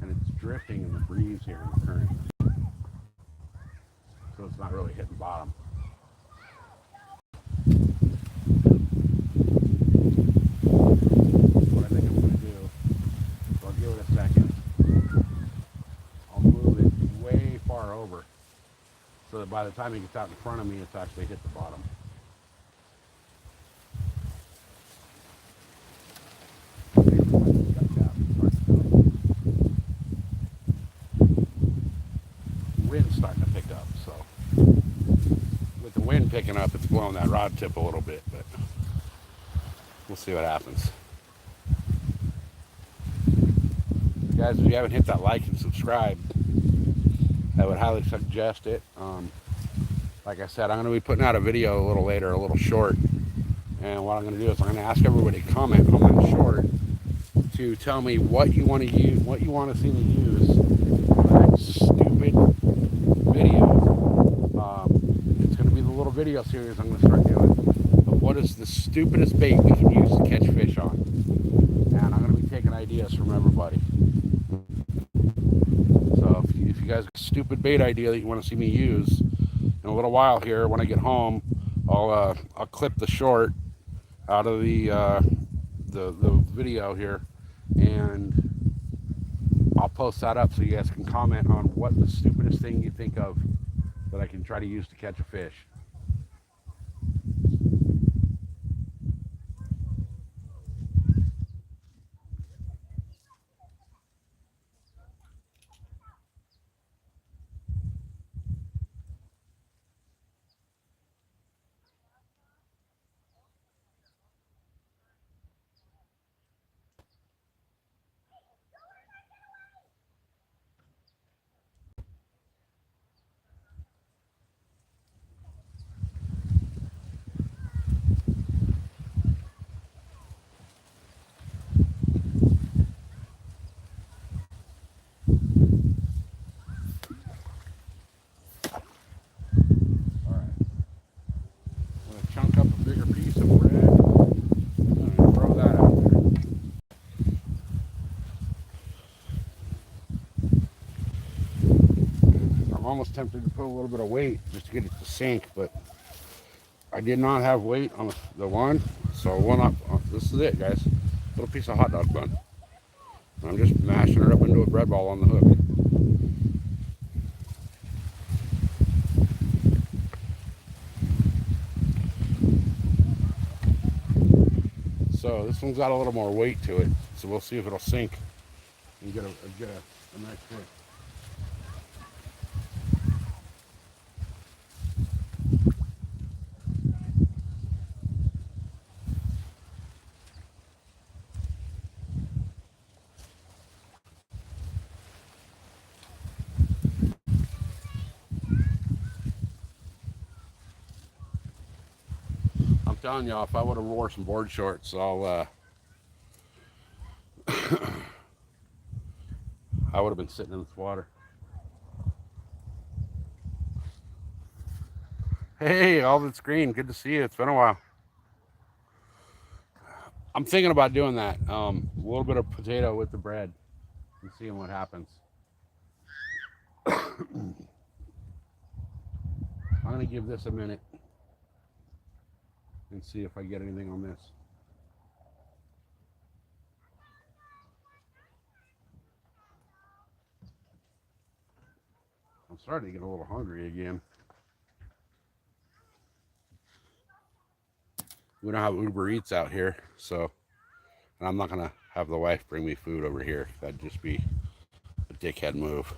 and it's drifting in the breeze here in the current. So it's not really hitting bottom. What I think I'm going to do, so I'll give it a second. I'll move it way far over, so that by the time it gets out in front of me, it's actually hit the bottom. Wind's starting to pick up, so with the wind picking up, it's blowing that rod tip a little bit, but we'll see what happens. Guys, if you haven't hit that like and subscribe, I would highly suggest it. Like I said, I'm going to be putting out a video a little later, a little short, and what I'm going to do is I'm going to ask everybody to comment on my short to tell me what you want to use, what you want to see me use for the next stupid video. It's going to be the little video series I'm going to start doing. But what is the stupidest bait we can use to catch fish on? And I'm going to be taking ideas from everybody. So if you guys have a stupid bait idea that you want to see me use, in a little while here, when I get home, I'll clip the short out of the video here, and I'll post that up so you guys can comment on what the stupidest thing you think of that I can try to use to catch a fish. Chunk up a bigger piece of bread and throw that out there. I'm almost tempted to put a little bit of weight just to get it to sink, but I did not have weight on the one, so this is it, guys. Little piece of hot dog bun. I'm just mashing it up into a bread ball on the hook. So this one's got a little more weight to it, so we'll see if it'll sink and get a nice fish. I'm telling y'all, if I would have wore some board shorts, I would have been sitting in this water. Hey, all that's green. Good to see you. It's been a while. I'm thinking about doing that. A little bit of potato with the bread and seeing what happens. I'm going to give this a minute and see if I get anything on this. I'm starting to get a little hungry again. We don't have Uber Eats out here, so, and I'm not gonna have the wife bring me food over here. That'd just be a dickhead move.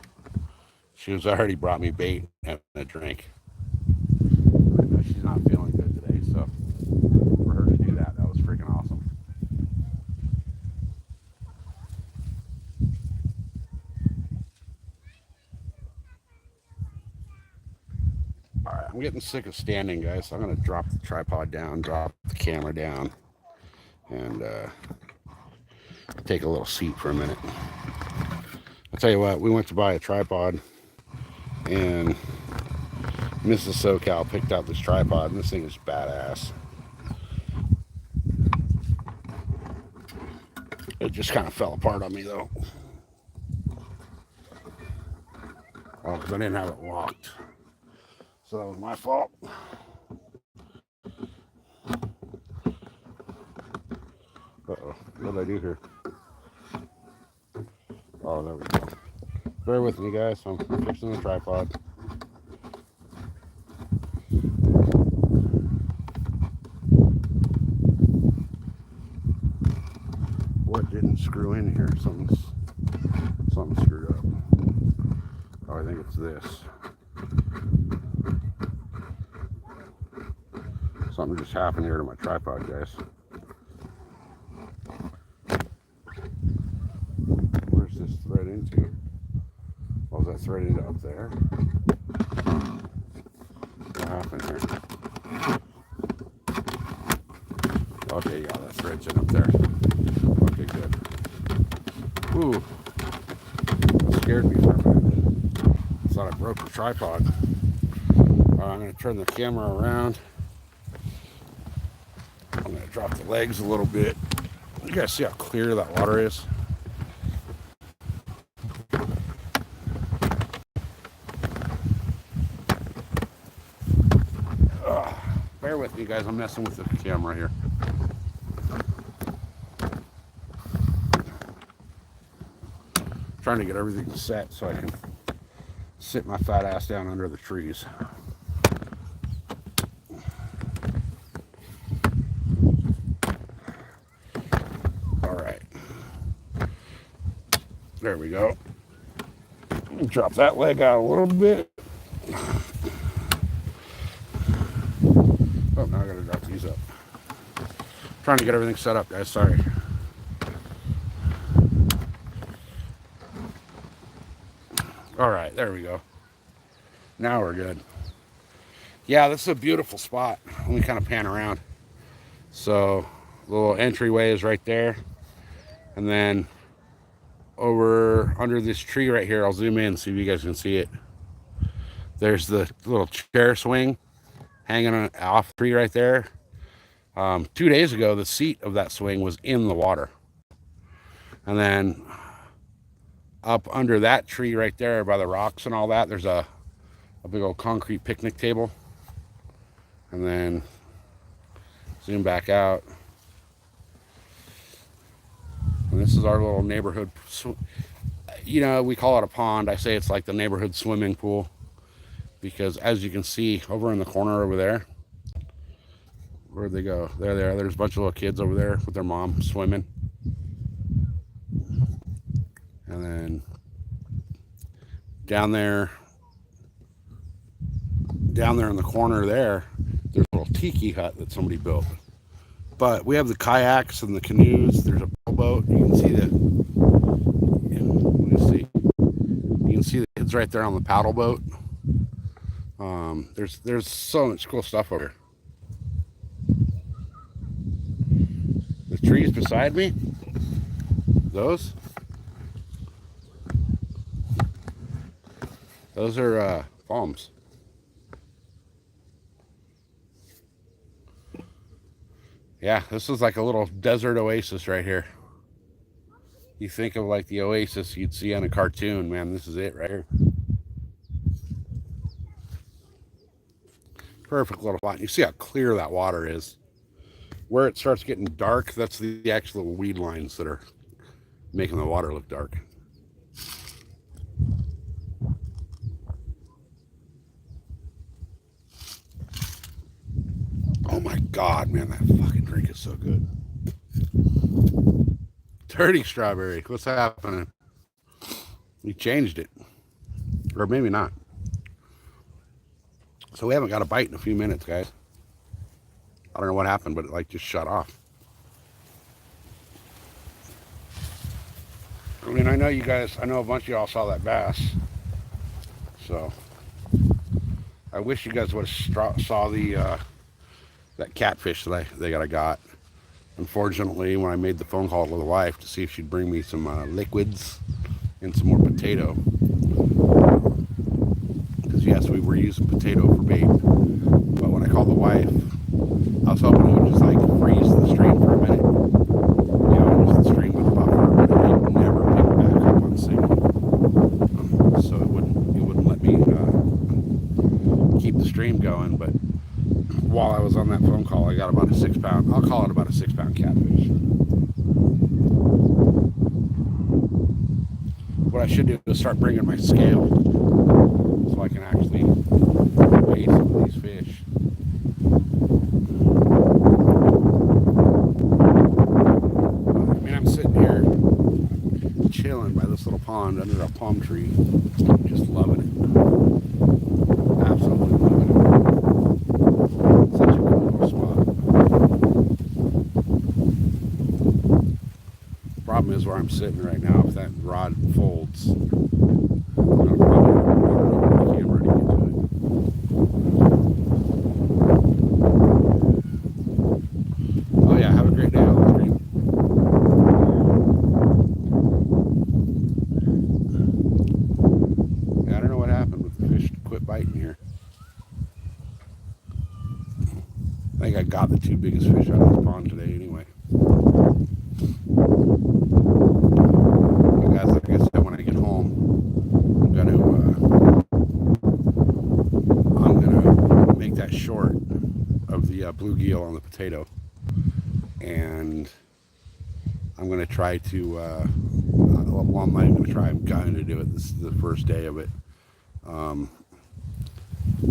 She was already brought me bait and a drink. I know she's not feeling good today, so for her to do that, that was freaking awesome. All right, I'm getting sick of standing, guys. So I'm gonna drop the tripod down, drop the camera down, and take a little seat for a minute. I'll tell you what, we went to buy a tripod, and Mrs. SoCal picked out this tripod, and this thing is badass. It just kind of fell apart on me, though. Oh, because I didn't have it locked. So that was my fault. Uh-oh. What did I do here? Oh, there we go. Bear with me, guys. I'm fixing the tripod. What didn't screw in here? Something screwed up. Oh, I think it's this. Something just happened here to my tripod, guys. Where's this thread into? Oh, is that thread into up there? What happened here? Okay, yeah, that thread's in up there. Okay, good. Ooh, that scared me for a minute. I thought I broke the tripod. I'm going to turn the camera around. I'm going to drop the legs a little bit. You guys see how clear that water is? Bear with me, guys. I'm messing with the camera here. Trying to get everything set so I can sit my fat ass down under the trees. All right. There we go. Drop that leg out a little bit. Oh, now I gotta drop these up. Trying to get everything set up, guys. Sorry. All right, there we go. Now we're good. Yeah, this is a beautiful spot. Let me kind of pan around. So, the little entryway is right there. And then over under this tree right here, I'll zoom in, see if you guys can see it. There's the little chair swing hanging off the tree right there. 2 days ago, the seat of that swing was in the water. And then up under that tree right there by the rocks and all that, there's a big old concrete picnic table. And then zoom back out. And this is our little neighborhood. You know, we call it a pond. I say it's like the neighborhood swimming pool. Because as you can see over in the corner over there, where'd they go? There they are. There's a bunch of little kids over there with their mom swimming. And then down there in the corner there, there's a little tiki hut that somebody built. But we have the kayaks and the canoes. There's a boat. You can see the, let me see. You can see the kids right there on the paddle boat. There's so much cool stuff over here. The trees beside me, those are palms. Yeah, this is like a little desert oasis right here. You think of like the oasis you'd see on a cartoon, man. This is it right here. Perfect little spot. You see how clear that water is. Where it starts getting dark, that's the actual weed lines that are making the water look dark. Oh my God, man, that fucking drink is so good. Dirty strawberry. What's happening? We changed it. Or maybe not. So we haven't got a bite in a few minutes, guys. I don't know what happened, but it like just shut off. I mean, I know you guys, I know a bunch of y'all saw that bass. So I wish you guys would have saw the that catfish that I got. Unfortunately, when I made the phone call to the wife to see if she'd bring me some liquids and some more potato, because yes, we were using potato for bait, but when I called the wife, I was hoping it would just like freeze the stream for a minute. You know, just the stream would buffer, but it never picked back up on signal, so it wouldn't let me keep the stream going. But while I was on that phone call, I got about a 6 pound, I'll call it about a 6 pound catfish. What I should do is start bringing my scale so I can actually weigh some of these fish. I mean, I'm sitting here chilling by this little pond under a palm tree, just loving it. Absolutely loving it. Such a cool little spot. Problem is where I'm sitting right now, if that rod folds, I'll probably run over the camera to get to it. Oh yeah, have a great day on the stream. Yeah, I don't know what happened with the fish quit biting here. I think I got the two biggest fish out of this pond today anyway. But guys, like I said, when I get home, I'm gonna make that short of the bluegill on the potato, and I'm gonna try to. Well, I'm not even gonna try. I'm going to do it. This is the first day of it.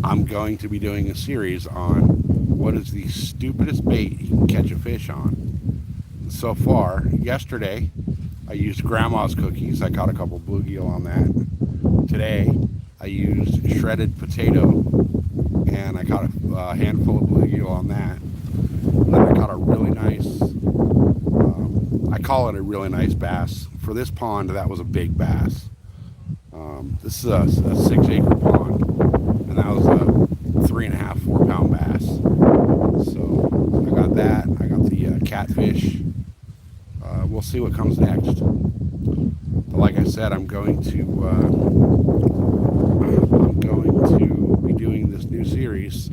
I'm going to be doing a series on what is the stupidest bait you can catch a fish on. So far, yesterday, I used grandma's cookies. I caught a couple bluegill on that. Today, I used shredded potato, and I caught a handful of bluegill on that. And then I caught a really nice, I call it a really nice bass. For this pond, that was a big bass. This is a 6 acre pond, and that was a 3.5, 4 pound bass. So I got that. I got the catfish. We'll see what comes next. But like I said, I'm going to be doing this new series.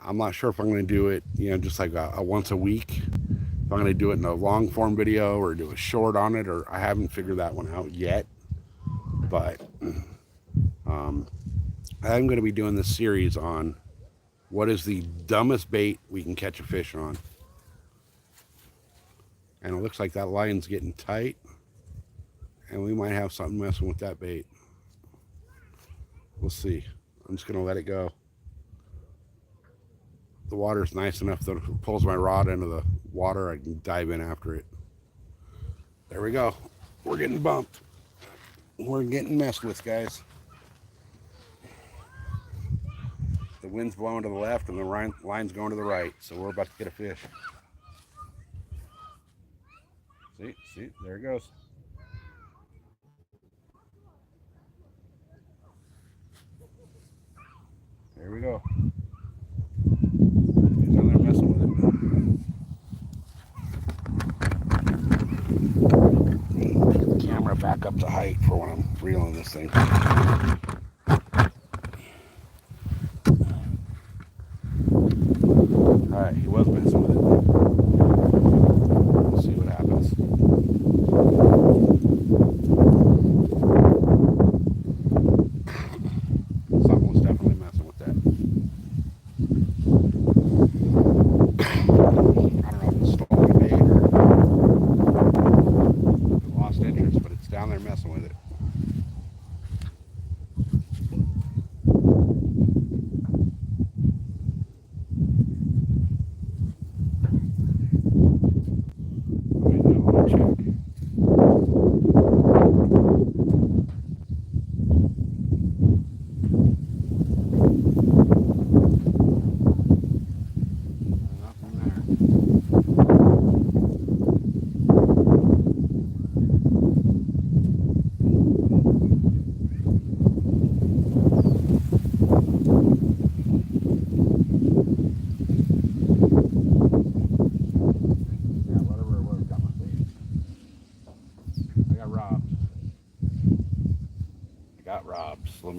I'm not sure if I'm going to do it, you know, just like a once a week. If I'm going to do it in a long form video or do a short on it, or I haven't figured that one out yet. But I'm going to be doing this series on what is the dumbest bait we can catch a fish on. And it looks like that line's getting tight, and we might have something messing with that bait. We'll see. I'm just gonna let it go. The water's nice enough that if it pulls my rod into the water, I can dive in after it. There we go. We're getting bumped. We're getting messed with, guys. The wind's blowing to the left and the line's going to the right, so we're about to get a fish. See, there it goes. There we go. He's down there messing with it. Get the camera back up to height for when I'm reeling this thing. Alright, he was messing with it. We'll see what happens. Something was definitely messing with that. I don't know if it's stolen bait or lost interest, but it's down there messing with it.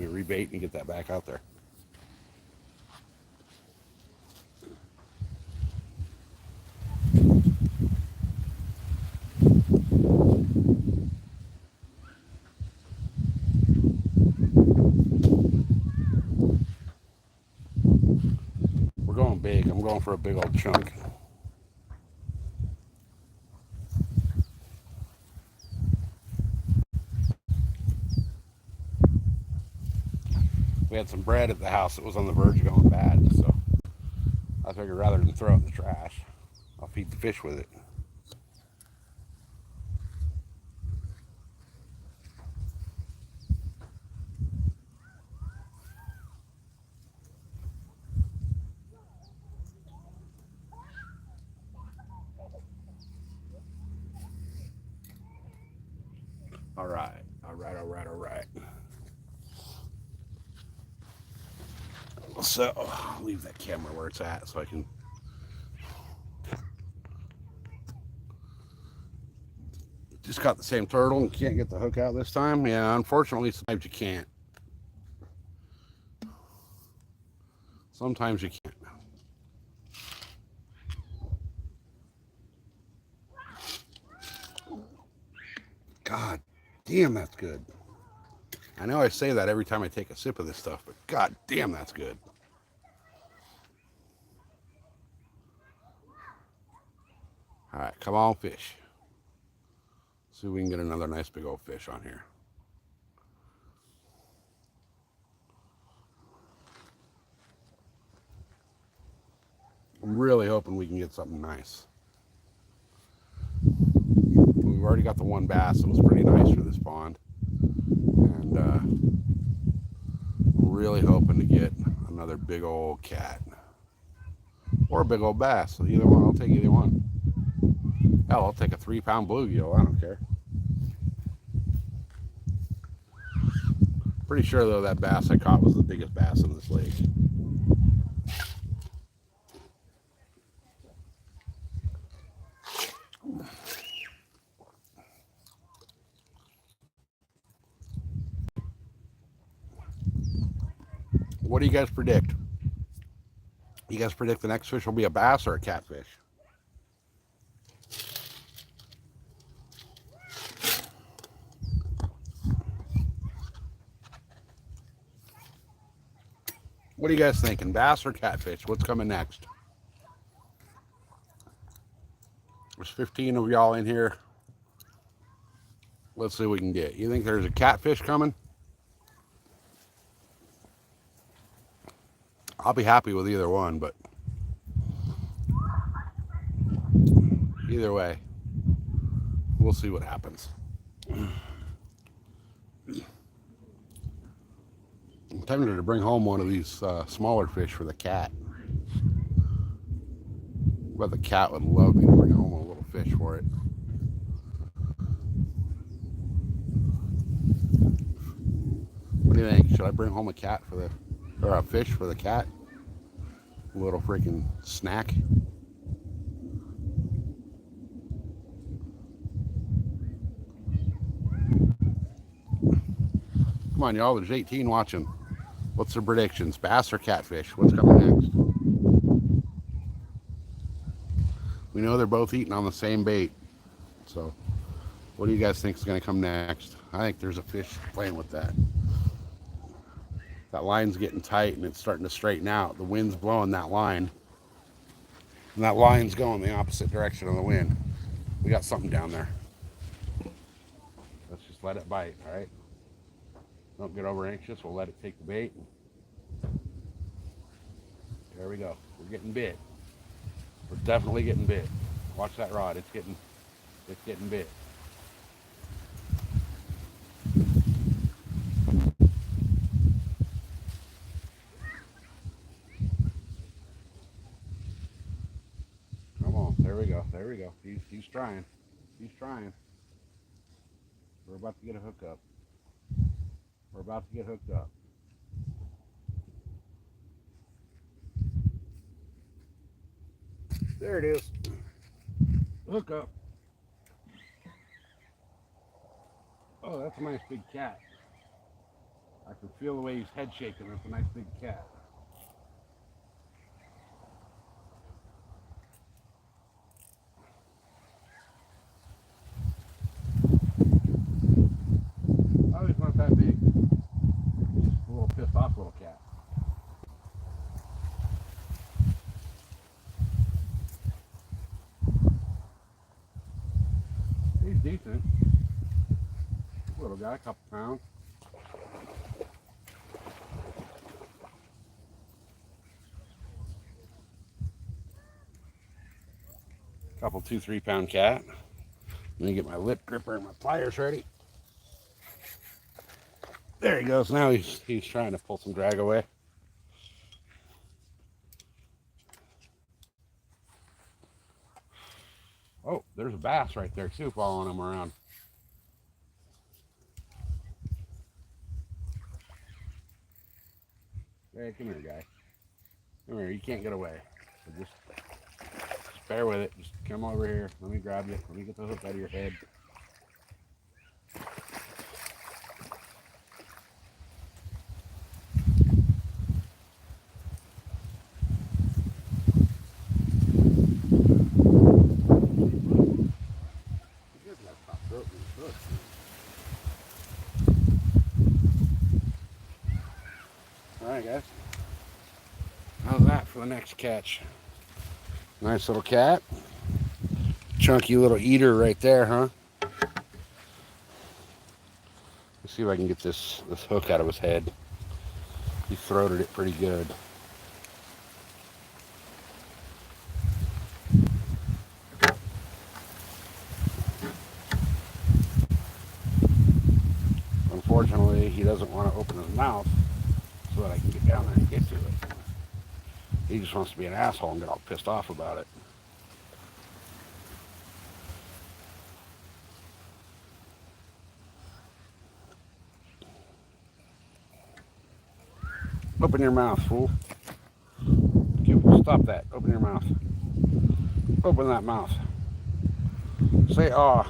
me rebait and get that back out there. We're going big. I'm going for a big old chunk. We had some bread at the house that was on the verge of going bad, so I figured rather than throw it in the trash, I'll feed the fish with it. All right, all right, all right, all right. So I'll leave that camera where it's at so I can. Just caught the same turtle and can't get the hook out this time. Yeah, unfortunately, sometimes you can't. Sometimes you can't. God damn, that's good. I know I say that every time I take a sip of this stuff, but god damn, that's good. All right, come on, fish. See if we can get another nice big old fish on here. I'm really hoping we can get something nice. We've already got the one bass that was pretty nice for this pond. And I'm really hoping to get another big old cat. Or a big old bass. So either one, I'll take either one. Hell, I'll take a 3-pound bluegill. I don't care. Pretty sure, though, that bass I caught was the biggest bass in this lake. What do you guys predict? You guys predict the next fish will be a bass or a catfish? What are you guys thinking? Bass or catfish? What's coming next? There's 15 of y'all in here. Let's see what we can get. You think there's a catfish coming? I'll be happy with either one, but either way, we'll see what happens. I'm tempted to bring home one of these smaller fish for the cat. But the cat would love me to bring home a little fish for it. What do you think? Should I bring home a cat for the, or a fish for the cat? A little freaking snack. Come on, y'all. There's 18 watching. What's their predictions? Bass or catfish? What's coming next? We know they're both eating on the same bait. So, what do you guys think is going to come next? I think there's a fish playing with that. That line's getting tight and it's starting to straighten out. The wind's blowing that line. And that line's going the opposite direction of the wind. We got something down there. Let's just let it bite, all right? Don't get over anxious. We'll let it take the bait. There we go. We're getting bit. We're definitely getting bit. Watch that rod. It's getting bit. Come on. There we go. There we go. He's trying. He's trying. We're about to get a hookup. We're about to get hooked up. There it is. Hook up. Oh, that's a nice big cat. I can feel the way he's head shaking. It's a nice big cat. Oh, he's not that big. He's a little pissed off little cat. He's decent. Little guy, a couple pounds. Couple 2-3 pound cat. Let me get my lip gripper and my pliers ready. There he goes. Now he's trying to pull some drag away. Oh, there's a bass right there too, following him around. Hey, come here, guy. Come here. You can't get away. So just bear with it. Just come over here. Let me grab you. Let me get the hook out of your head. Alright guys, how's that for the next catch? Nice little cat. Chunky little eater right there, huh? Let's see if I can get this hook out of his head. He throated it pretty good. Unfortunately, he doesn't want to open his mouth so that I can get down there and get to it. He just wants to be an asshole and get all pissed off about it. Open your mouth, fool. Stop that. Open your mouth. Open that mouth. Say aw.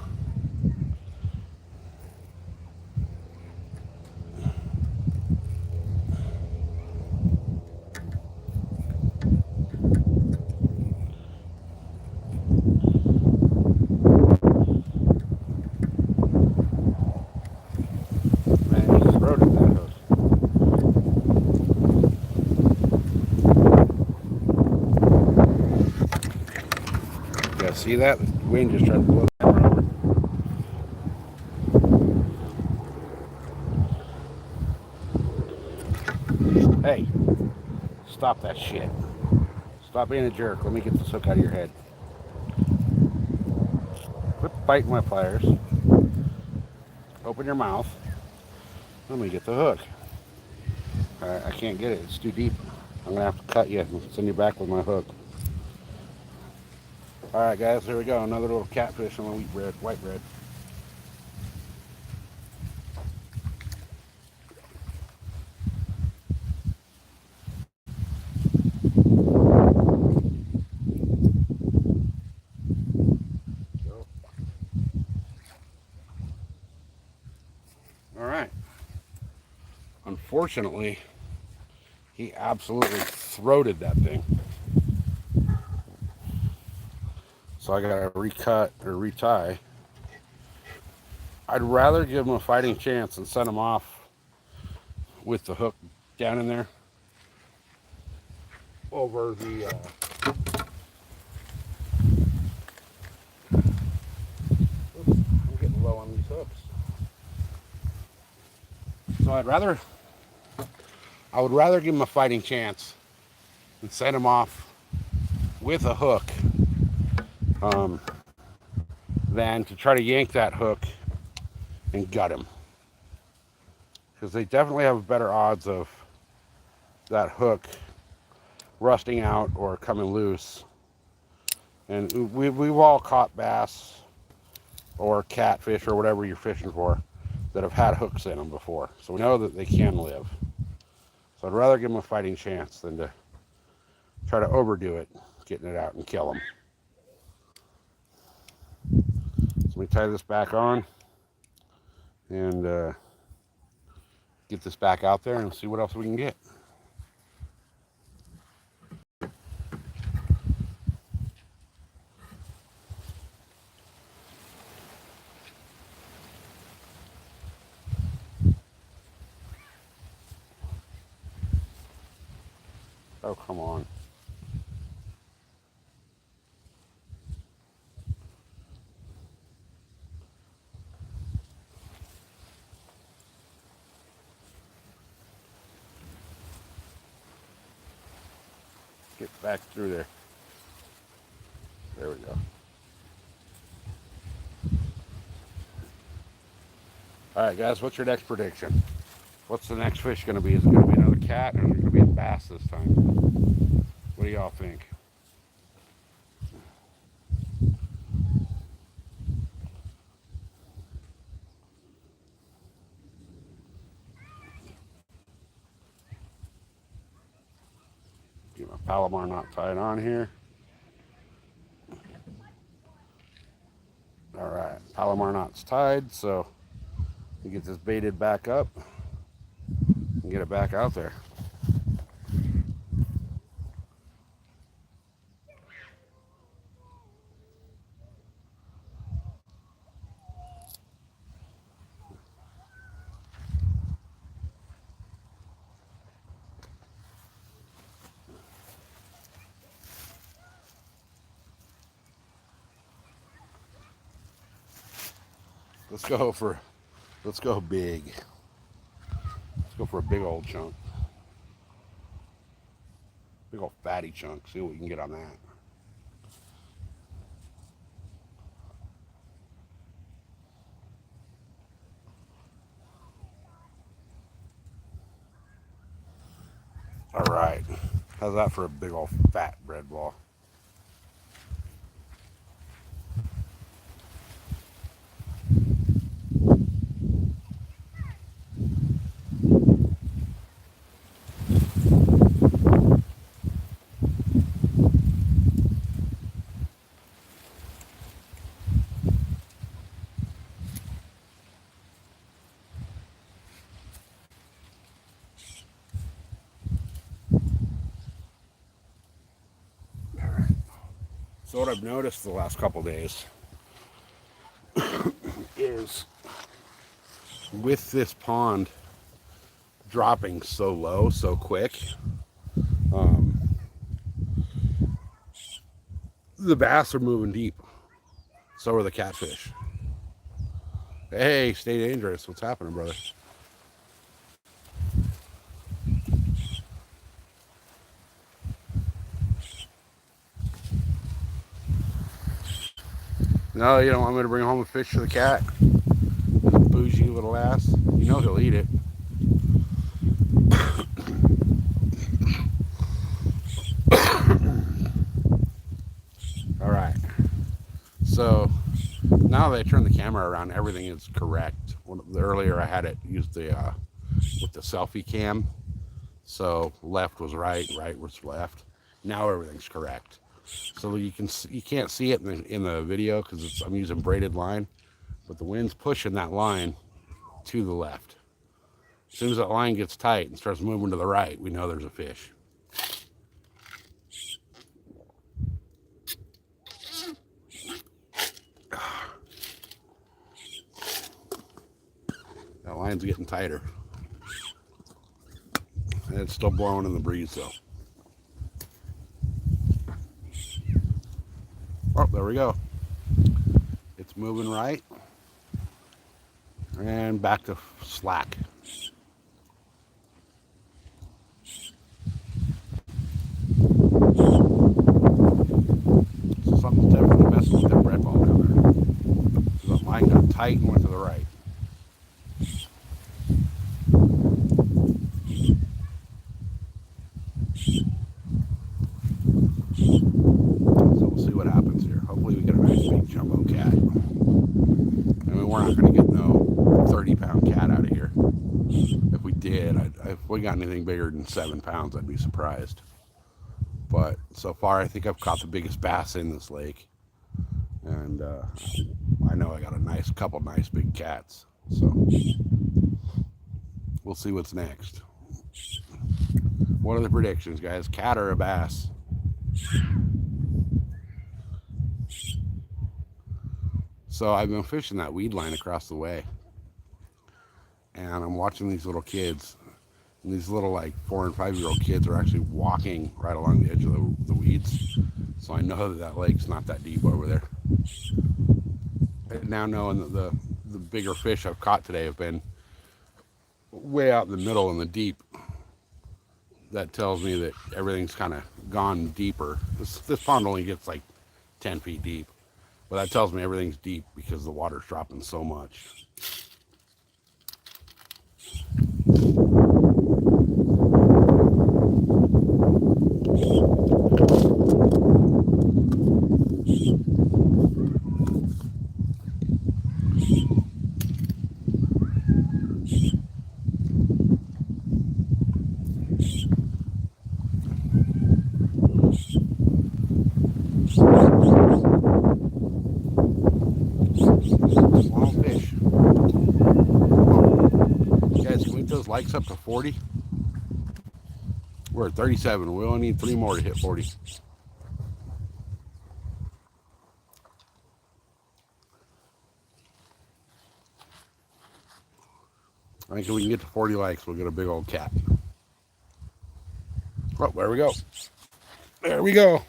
See that? The wind just tried to blow the camera over. Hey, stop that shit. Stop being a jerk. Let me get this hook out of your head. Quit biting my pliers. Open your mouth. Let me get the hook. I can't get it. It's too deep. I'm going to have to cut you and send you back with my hook. Alright guys, here we go. Another little catfish on the white bread. Alright. Unfortunately, he absolutely throated that thing. So I gotta recut or retie. I'd rather give him a fighting chance and send him off with the hook down in there over the oops, I'm getting low on these hooks. So I would rather give him a fighting chance and send him off with a hook than to try to yank that hook and gut him. Because they definitely have better odds of that hook rusting out or coming loose. And we've all caught bass or catfish or whatever you're fishing for that have had hooks in them before. So we know that they can live. So I'd rather give them a fighting chance than to try to overdo it, getting it out and kill them. So let me tie this back on and get this back out there and see what else we can get. Oh, come on. Get back through there. There we go. All right, guys, what's your next prediction? What's the next fish going to be? Is it going to be another cat, or is it going to be a bass this time? What do y'all think? Get my Palomar knot tied on here. All right, Palomar knot's tied, so we get this baited back up and get it back out there. Let's go big. Let's go for a big old chunk. Big old fatty chunk. See what we can get on that. All right. How's that for a big old fat bread ball? So what I've noticed the last couple days is with this pond dropping so low so quick, the bass are moving deep. So are the catfish. Hey, stay dangerous. What's happening, brother? No, you don't want me to bring home a fish for the cat? Bougie little ass. You know he'll eat it. All right. So now that I turn the camera around, everything is correct. Earlier I had it used the with the selfie cam. So left was right, right was left. Now everything's correct. So you can't see it in the video because I'm using braided line, but the wind's pushing that line to the left. As soon as that line gets tight and starts moving to the right, we know there's a fish. That line's getting tighter. And it's still blowing in the breeze though. Oh, there we go. It's moving right. And back to slack. So something's definitely messing with that bread bone down there. So that line got tight and went to the right. So we'll see what happens here. Hopefully we get a nice big jumbo cat. I mean, we're not going to get no 30-pound cat out of here. If we did, if we got anything bigger than 7 pounds, I'd be surprised. But so far, I think I've caught the biggest bass in this lake. And I know I got a couple nice big cats. So We'll see what's next. What are the predictions, guys? Cat or a bass? So I've been fishing that weed line across the way, and I'm watching these little kids. And these little like 4 and 5 year old kids are actually walking right along the edge of the weeds. So I know that that lake's not that deep over there. And now knowing that the bigger fish I've caught today have been way out in the middle in the deep, that tells me that everything's kind of gone deeper. This pond only gets like 10 feet deep, but that tells me everything's deep because the water's dropping so much. Small fish. Guys, can we get those likes up to 40? We're at 37. We only need 3 more to hit 40. I think if we can get to 40 likes, we'll get a big old cat. Oh, there we go. There we go.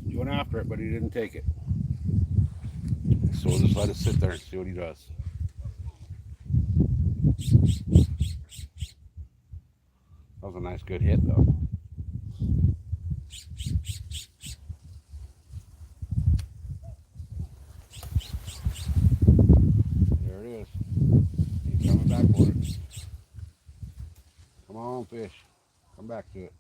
He went after it, but he didn't take it. So we'll just let it sit there and see what he does. That was a nice, good hit, though. There it is. He's coming back for it. Come on, fish. Come back to it.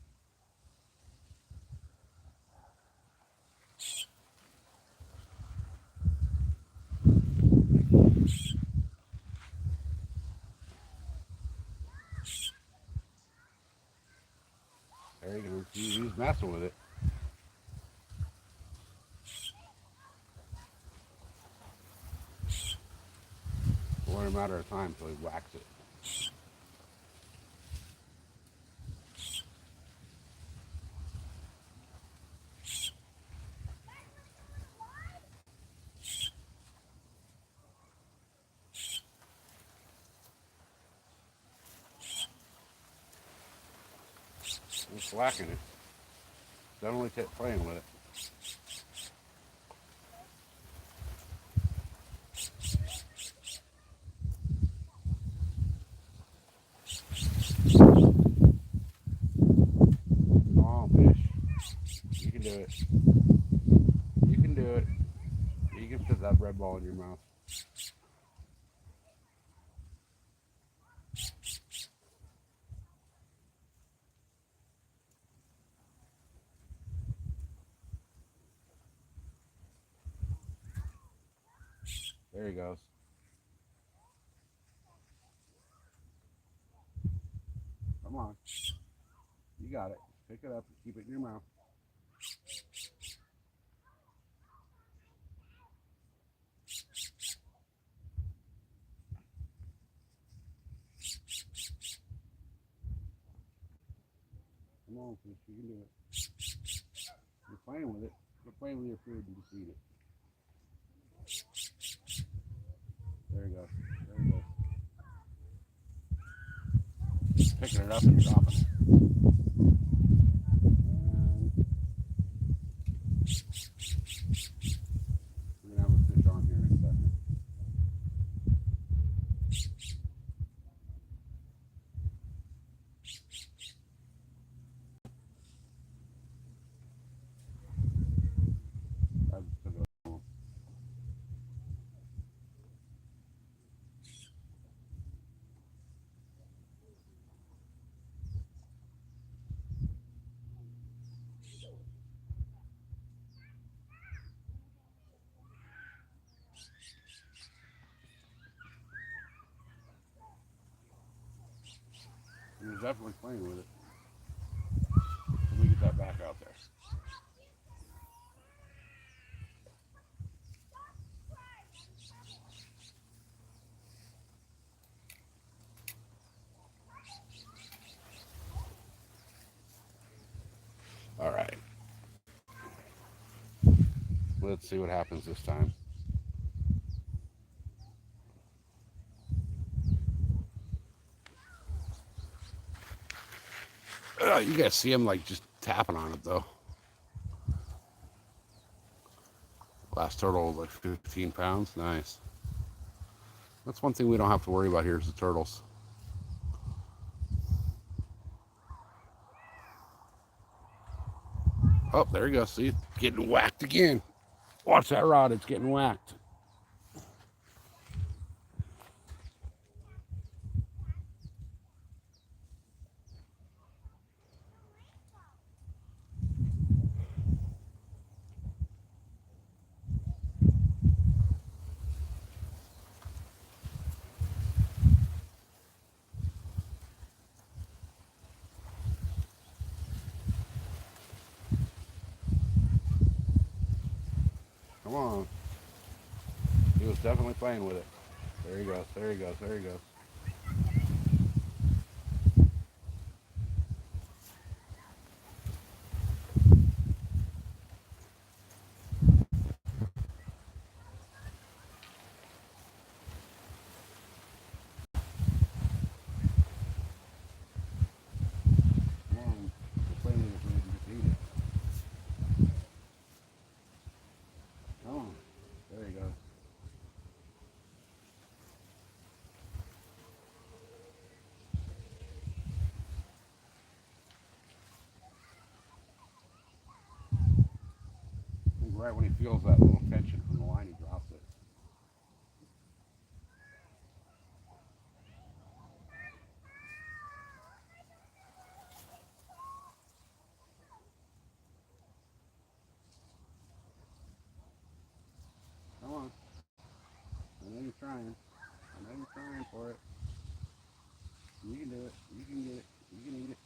There you go. He's messing with it. It's only a matter of time until he whacks it. He's whacking it. Definitely playing with it. Come on, fish. You can do it. You can do it. You can put that red ball in your mouth. There he goes. Come on. You got it. Pick it up and keep it in your mouth. Come on, fish. You can do it. You're playing with it. You're playing with your food and just eat it. There you go. There you go. Picking it up and dropping it. And we're gonna have a fish on here in a second. definitely playing with it. Let me get that back out there. All right. Let's see what happens this time. You guys see him like just tapping on it though. Last turtle was like 15 pounds. Nice. That's one thing we don't have to worry about here is the turtles. Oh, there you go. See, getting whacked again. Watch that rod. It's getting whacked. Come on. He was definitely playing with it. There he goes. There he goes. There he goes. Come on. Just playing with it so we can just eat it. Come on. There he goes. I think right when he feels that little tension from the line, he drops it. Come on. I know you're trying. I know you're trying for it. You can do it. You can get it. You can eat it.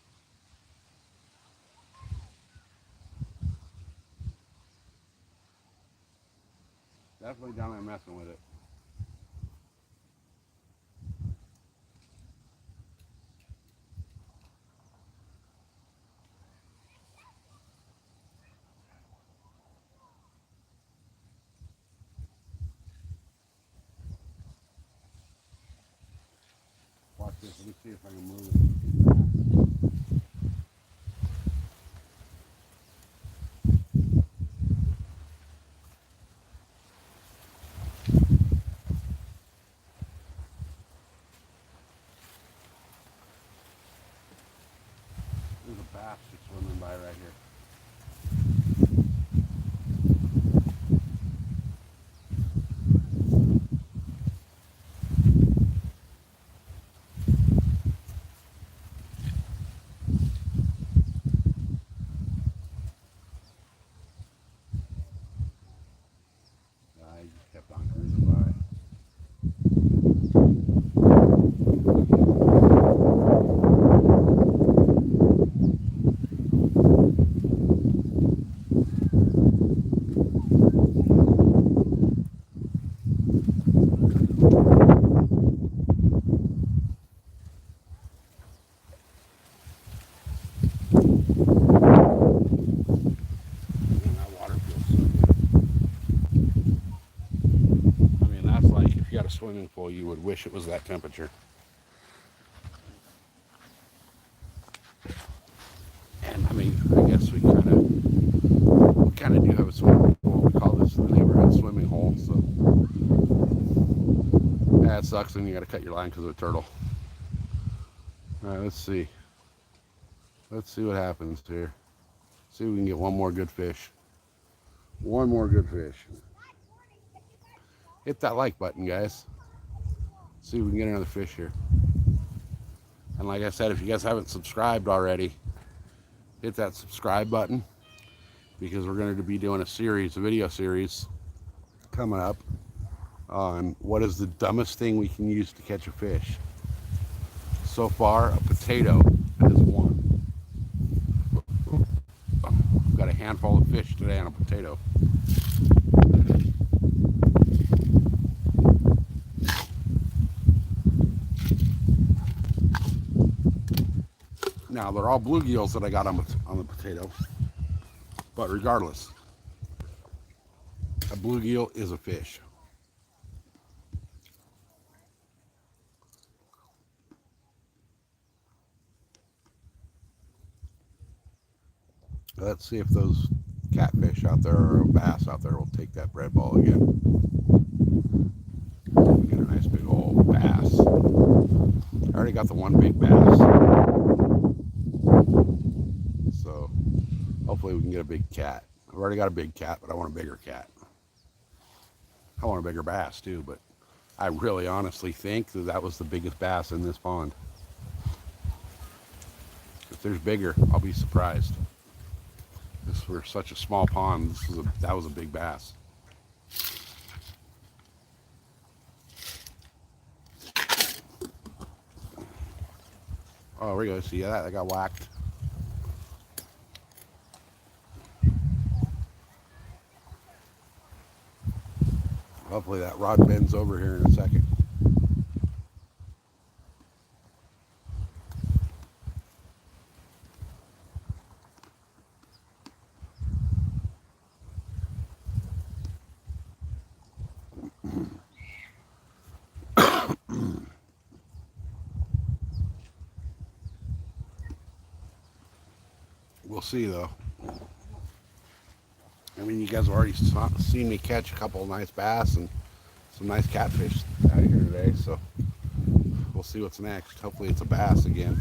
Definitely down there messing with it. Watch this. Let me see if I can move it. There's a bass just swimming by right here. He just kept on cruising by. Man, that water feels so good. I mean, that's like if you had a swimming pool, you would wish it was that temperature. And I mean, I guess we kind of do have a swimming pool. We call this the neighborhood swimming hole. So, yeah, it sucks when you got to cut your line because of a turtle. All right, let's see. Let's see what happens here. See if we can get one more good fish. One more good fish. Hit that like button, guys. See if we can get another fish here. And like I said, if you guys haven't subscribed already, hit that subscribe button because we're going to be doing a video series coming up on what is the dumbest thing we can use to catch a fish. So far, a potato fish today on a potato. Now they're all bluegills that I got on the potato, but regardless, a bluegill is a fish. Let's see if those catfish out there or bass out there will take that bread ball again. Get a nice big old bass. I already got the one big bass, so hopefully we can get a big cat. I've already got a big cat, but I want a bigger cat. I want a bigger bass too, but I really honestly think that that was the biggest bass in this pond. If there's bigger, I'll be surprised. This for such a small pond, that was a big bass. Oh, we go. See that? I got whacked. Hopefully that rod bends over here in a second. We'll see though. I mean, you guys have already seen me catch a couple of nice bass and some nice catfish out here today, so we'll see what's next. Hopefully it's a bass again.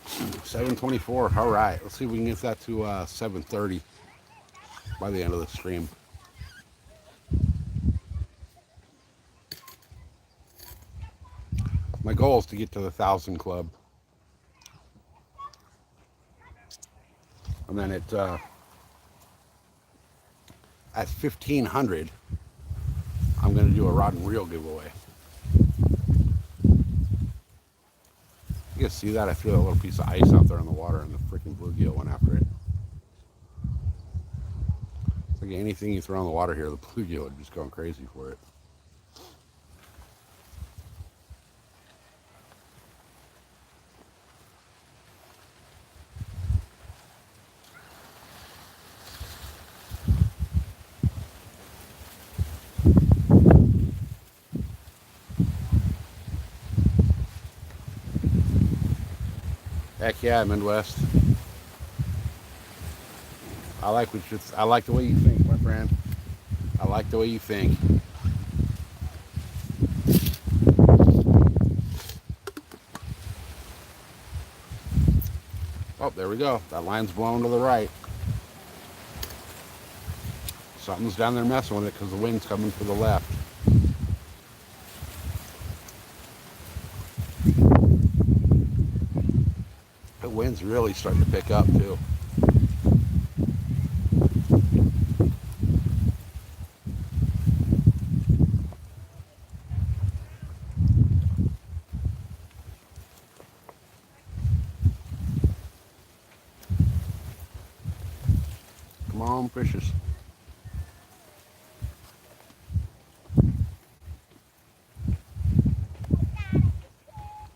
7:24. All right, let's see if we can get that to 7:30 by the end of the stream. My goal is to get to the 1,000 club. And then at 1,500, I'm going to do a rod and reel giveaway. You guys see that? I threw that little piece of ice out there in the water and the freaking bluegill went after it. It's like anything you throw in the water here, the bluegill is just going crazy for it. Heck yeah, Midwest. I like the way you think, my friend. I like the way you think. Oh, there we go. That line's blown to the right. Something's down there messing with it because the wind's coming to the left. The wind's really starting to pick up too. Come on, fishes.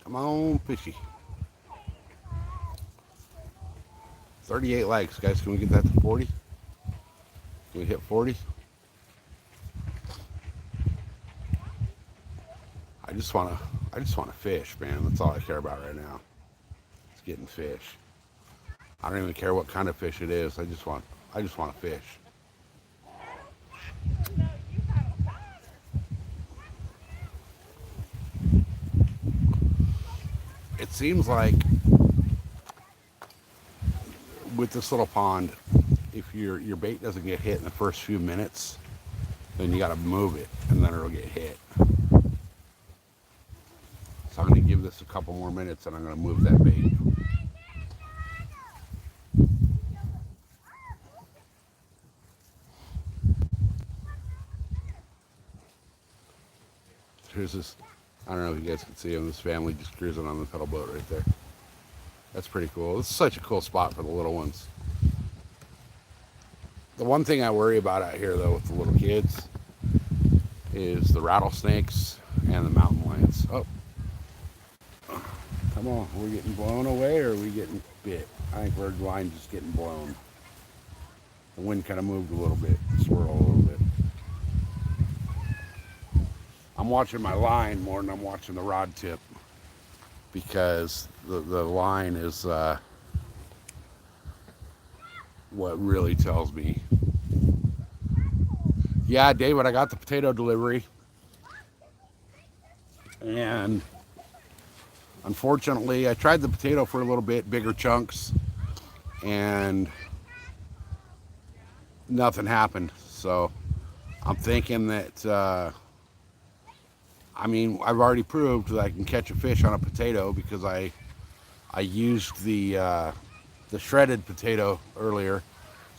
Come on, fishy. 38 likes, guys. Can we get that to 40? Can we hit 40? I just wanna fish, man. That's all I care about right now. It's getting fish. I don't even care what kind of fish it is. I just want to fish. It seems like with this little pond, if your bait doesn't get hit in the first few minutes, then you got to move it, and then it'll get hit. So I'm going to give this a couple more minutes, and I'm going to move that bait. Here's this, I don't know if you guys can see him, this family just cruising on the pedal boat right there. That's pretty cool. It's such a cool spot for the little ones. The one thing I worry about out here, though, with the little kids is the rattlesnakes and the mountain lions. Oh, come on. Are we getting blown away or are we getting bit? I think we're line just getting blown. The wind kind of moved a little bit, swirl a little bit. I'm watching my line more than I'm watching the rod tip because the line is what really tells me. Yeah, David, I got the potato delivery. And unfortunately, I tried the potato for a little bit, bigger chunks, and nothing happened. So I'm thinking that, I mean, I've already proved that I can catch a fish on a potato because I used the shredded potato earlier,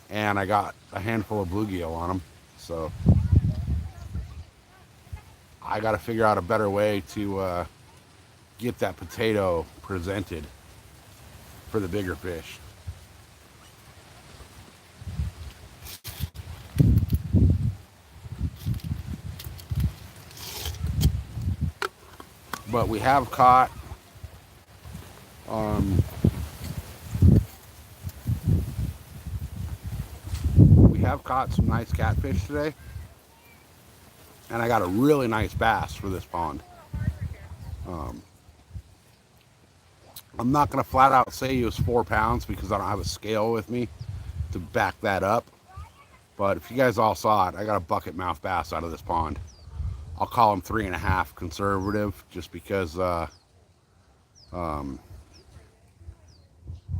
and I got a handful of bluegill on them. So I got to figure out a better way to get that potato presented for the bigger fish. But we have caught some nice catfish today, and I got a really nice bass for this pond. I'm not going to flat out say he was 4 pounds because I don't have a scale with me to back that up. But if you guys all saw it, I got a bucket mouth bass out of this pond. I'll call him 3.5 conservative just because,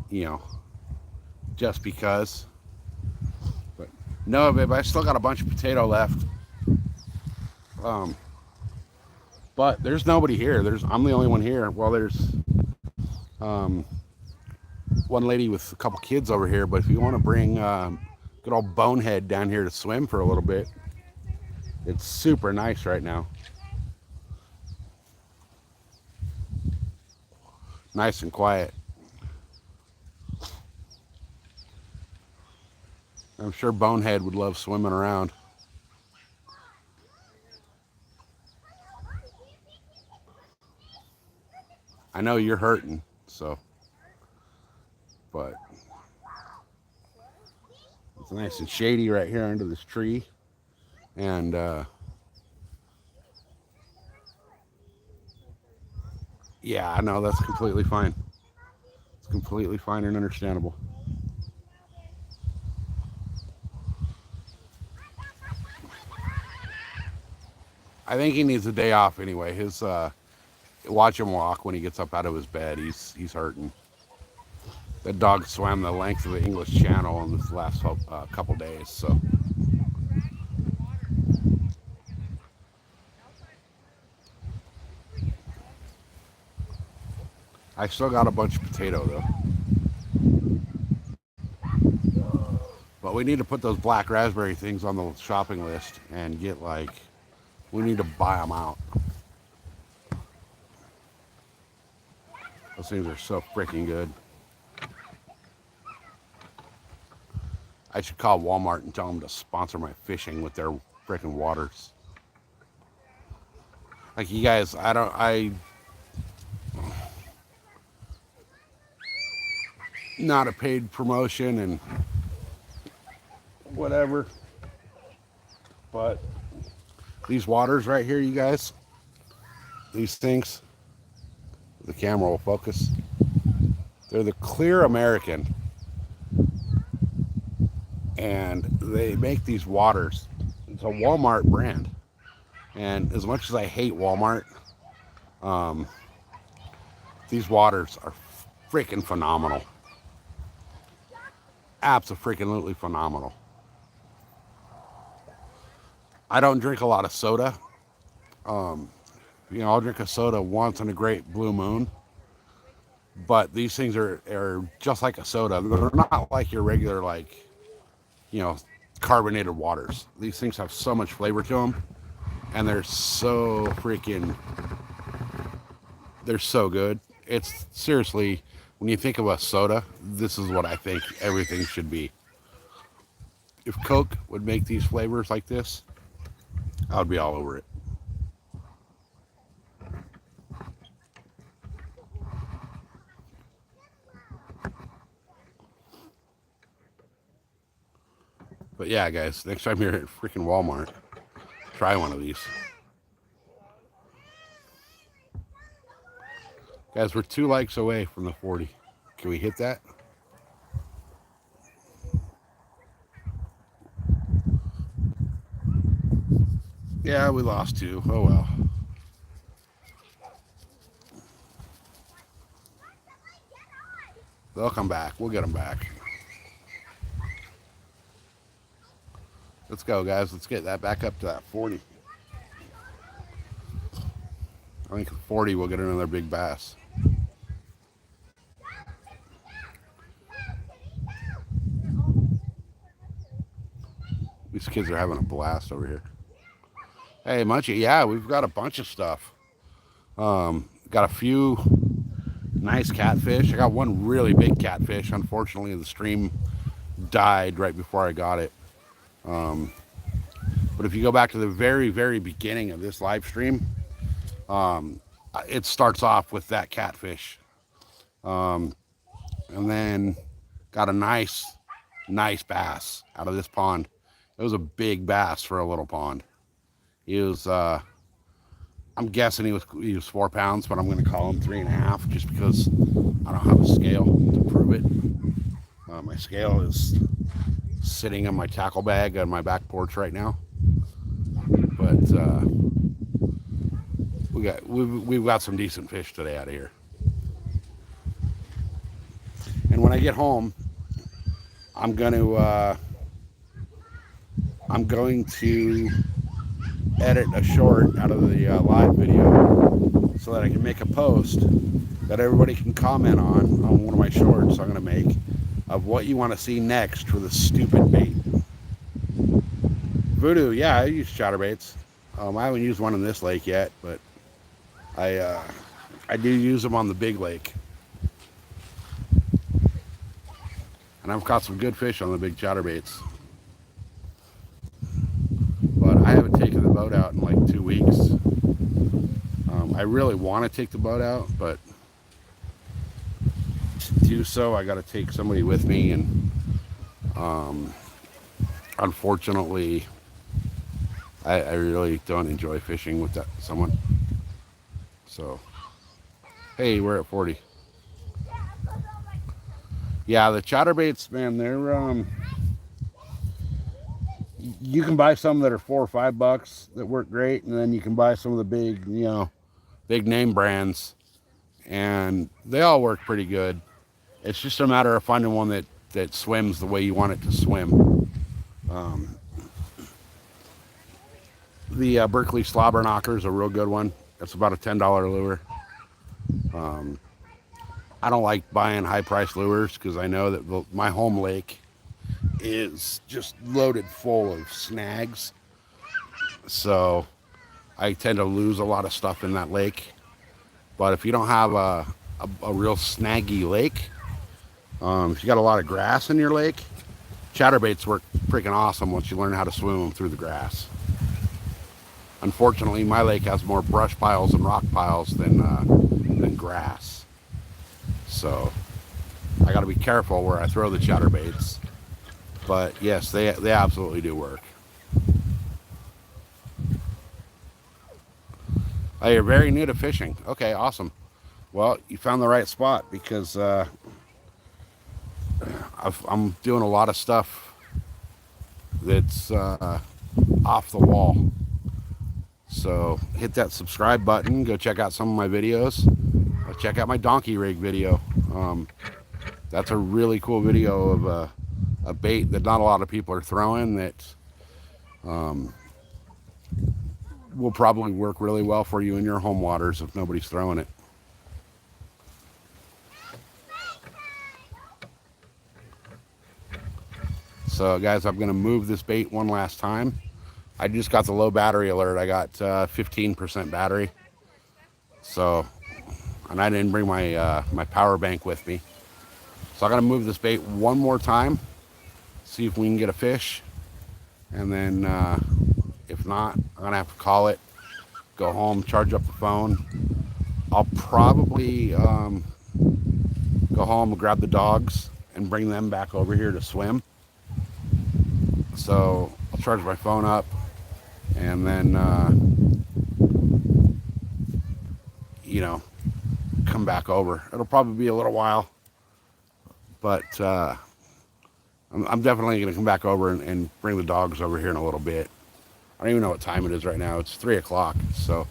you know, just because. But no, babe, I still got a bunch of potato left. But there's nobody here. I'm the only one here. Well, there's one lady with a couple kids over here. But if you want to bring good old Bonehead down here to swim for a little bit, it's super nice right now. Nice and quiet. I'm sure Bonehead would love swimming around. I know you're hurting, so. But it's nice and shady right here under this tree. And yeah, I know that's completely fine. It's completely fine and understandable. I think he needs a day off anyway. Watch him walk when he gets up out of his bed. He's hurting. The dog swam the length of the English Channel in this last couple days, so. I still got a bunch of potato though. But we need to put those black raspberry things on the shopping list and get we need to buy them out. Those things are so freaking good. I should call Walmart and tell them to sponsor my fishing with their freaking waters. Like you guys, not a paid promotion and whatever, but these waters right here, you guys, these things, the camera will focus, they're the Clear American, and they make these waters. It's a Walmart brand, and as much as I hate Walmart, these waters are freaking phenomenal. Absolutely phenomenal. I don't drink a lot of soda. I'll drink a soda once in a great blue moon. But these things are just like a soda. They're not like your regular, carbonated waters. These things have so much flavor to them. And they're so good. It's seriously when you think of a soda, this is what I think everything should be. If Coke would make these flavors like this, I would be all over it. But yeah, guys, next time you're at freaking Walmart, try one of these. Guys, we're 2 likes away from the 40. Can we hit that? Yeah, we lost 2. Oh well. They'll come back. We'll get them back. Let's go, guys. Let's get that back up to that 40. I think 40 we'll get another big bass. These kids are having a blast over here. Hey, Munchie, yeah, we've got a bunch of stuff. Got a few nice catfish. I got one really big catfish. Unfortunately, the stream died right before I got it. But if you go back to the very, very beginning of this live stream, it starts off with that catfish. And then got a nice bass out of this pond. It was a big bass for a little pond. He was, I'm guessing he was 4 pounds, but I'm going to call him 3.5 just because I don't have a scale to prove it. My scale is sitting in my tackle bag on my back porch right now. But we've got some decent fish today out of here. And when I get home, I'm going to edit a short out of the live video so that I can make a post that everybody can comment on one of my shorts I'm going to make of what you want to see next for the stupid bait. Voodoo, yeah, I use chatterbaits. I haven't used one in this lake yet, but I do use them on the big lake. And I've caught some good fish on the big chatterbaits. But I haven't taken the boat out in like 2 weeks. I really want to take the boat out, but to do so, I got to take somebody with me, and unfortunately, I really don't enjoy fishing with someone. So, hey, we're at 40. Yeah, the chatterbaits, man, they're you can buy some that are $4 or $5 that work great, and then you can buy some of the big, big name brands, and they all work pretty good. It's just a matter of finding one that swims the way you want it to swim. The Berkley Slobber Knocker is a real good one. That's about a $10 lure. I don't like buying high-priced lures because I know that my home lake is just loaded full of snags. So I tend to lose a lot of stuff in that lake. But if you don't have a real snaggy lake, if you got a lot of grass in your lake, chatterbaits work freaking awesome once you learn how to swim them through the grass. Unfortunately, my lake has more brush piles and rock piles than grass. So I got to be careful where I throw the chatterbaits. But yes, they absolutely do work. Oh, you're very new to fishing. Okay, awesome. Well, you found the right spot because I'm doing a lot of stuff that's off the wall. So hit that subscribe button. Go check out some of my videos. Check out my donkey rig video. That's a really cool video of a bait that not a lot of people are throwing that will probably work really well for you in your home waters if nobody's throwing it. So guys, I'm going to move this bait one last time. I just got the low battery alert. I got 15% battery. So and I didn't bring my my power bank with me. So I'm gonna move this bait one more time, see if we can get a fish, and then if not, I'm gonna have to call it, go home, charge up the phone. I'll probably go home and grab the dogs and bring them back over here to swim. So I'll charge my phone up and then, you know, come back over. It'll probably be a little while, but I'm definitely going to come back over and bring the dogs over here in a little bit. I don't even know what time it is right now. It's 3 o'clock. So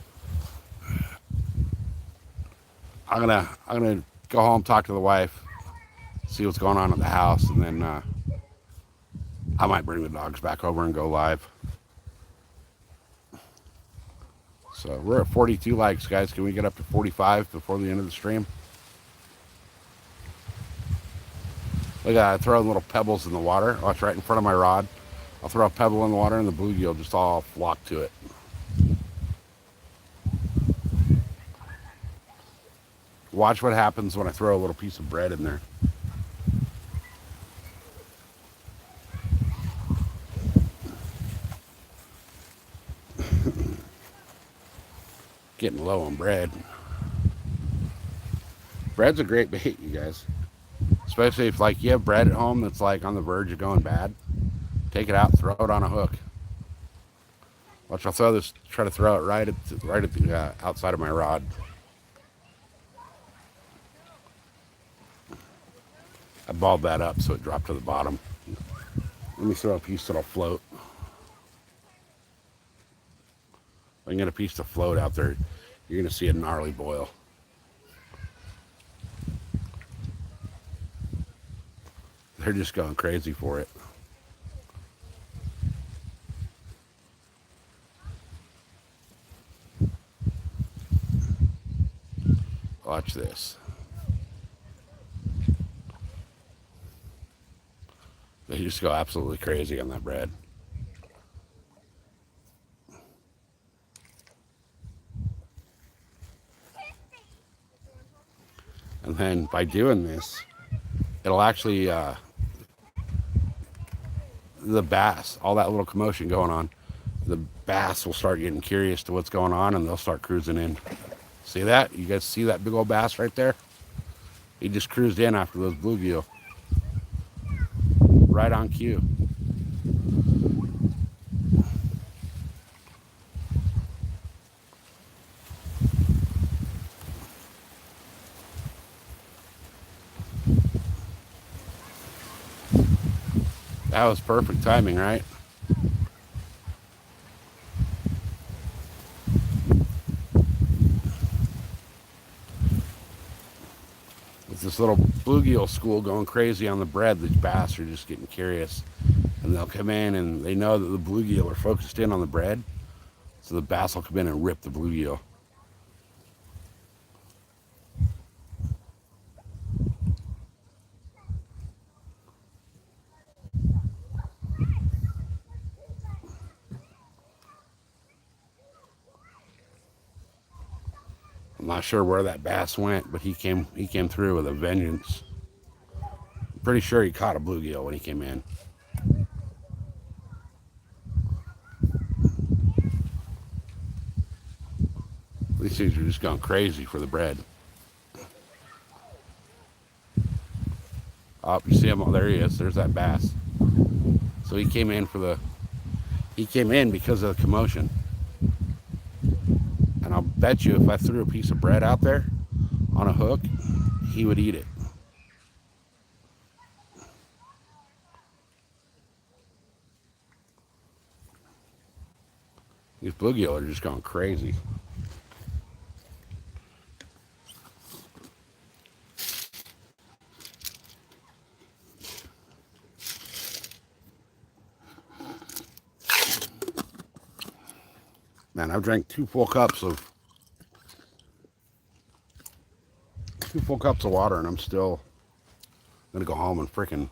I'm gonna go home, talk to the wife, see what's going on at the house, and then I might bring the dogs back over and go live. So we're at 42 likes, guys. Can we get up to 45 before the end of the stream? Look at that, I throw little pebbles in the water. Oh, it's right in front of my rod. I'll throw a pebble in the water and the bluegill just all flock to it. Watch what happens when I throw a little piece of bread in there. Getting low on bread. Bread's a great bait, you guys. Especially if like you have bread at home that's like on the verge of going bad. Take it out, throw it on a hook. Watch, I'll throw this, try to throw it right at the outside of my rod. I balled that up so it dropped to the bottom. Let me throw a piece that'll float. If I can get a piece to float out there, you're gonna see a gnarly boil. They're just going crazy for it. Watch this. They just go absolutely crazy on that bread. And then by doing this, it'll actually, the bass, all that little commotion going on, the bass will start getting curious to what's going on and they'll start cruising in. See that? You guys see that big old bass right there? He just cruised in after those bluegill. Right on cue. That was perfect timing, right? With this little bluegill school going crazy on the bread, the bass are just getting curious. And they'll come in and they know that the bluegill are focused in on the bread. So the bass will come in and rip the bluegill. I'm not sure where that bass went, but he came through with a vengeance. I'm pretty sure he caught a bluegill when he came in. These things are just going crazy for the bread. Oh, you see him? Oh, there he is. There's that bass. So he came in because of the commotion. And I'll bet you if I threw a piece of bread out there on a hook, he would eat it. These bluegill are just going crazy. Man, I've drank two full cups of water and I'm still gonna go home and freaking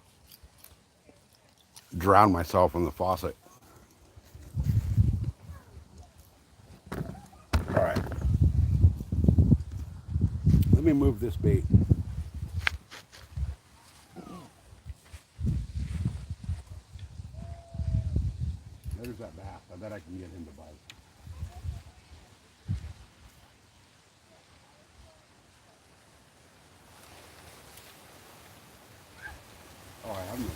drown myself in the faucet. All right. Let move this bait. There's that bass. I bet I can get him to bite. Oh, I have no bait.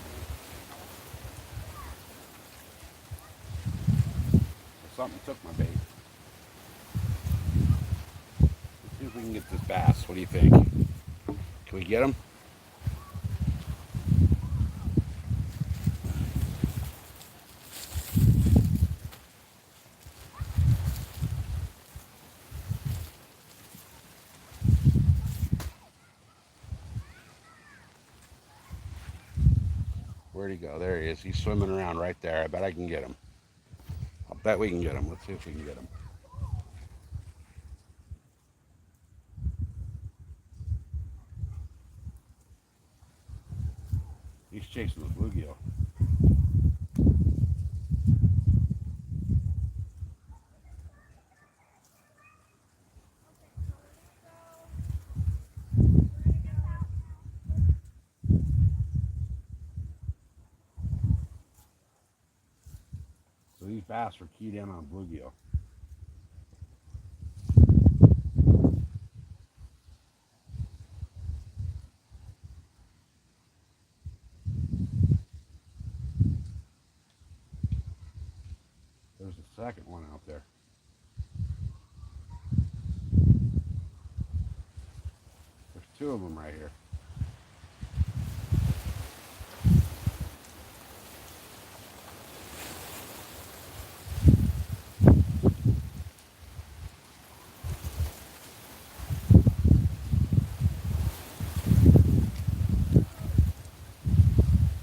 Something took my bait. Let's see if we can get this bass. What do you think? Can we get him? Where'd he go? There he is. He's swimming around right there. I bet I can get him. I'll bet we can get him. Let's see if we can get him. He's chasing the bluegill. So these bass are keyed in on bluegill. There's the second one out there. There's two of them right here.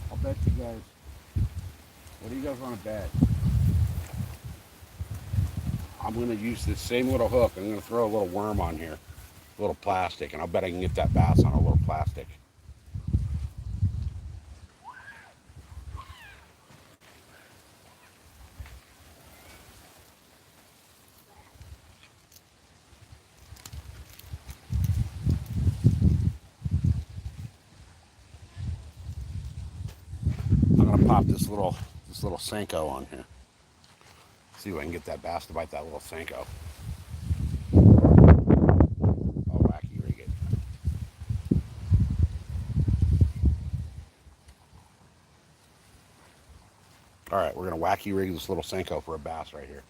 I'll bet you guys. What do you guys want to bet? I'm going to use this same little hook. I'm going to throw a little worm on here, a little plastic, and I'll bet I can get that bass on a little plastic. I'm going to pop this little Senko on here. See if I can get that bass to bite that little Senko. I'll wacky rig it. All right, we're going to wacky rig this little Senko for a bass right here.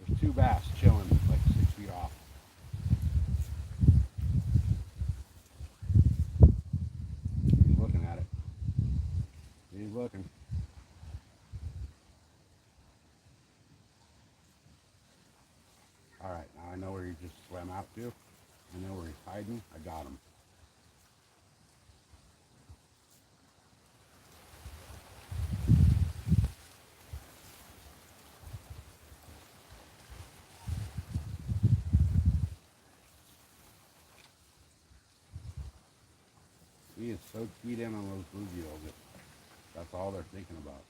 There's two bass chilling like 6 feet off. He's looking at it. He's looking. All right, now I know where he just swam out to. I know where he's hiding. I got him. He is so keyed in on those bluegill that that's all they're thinking about.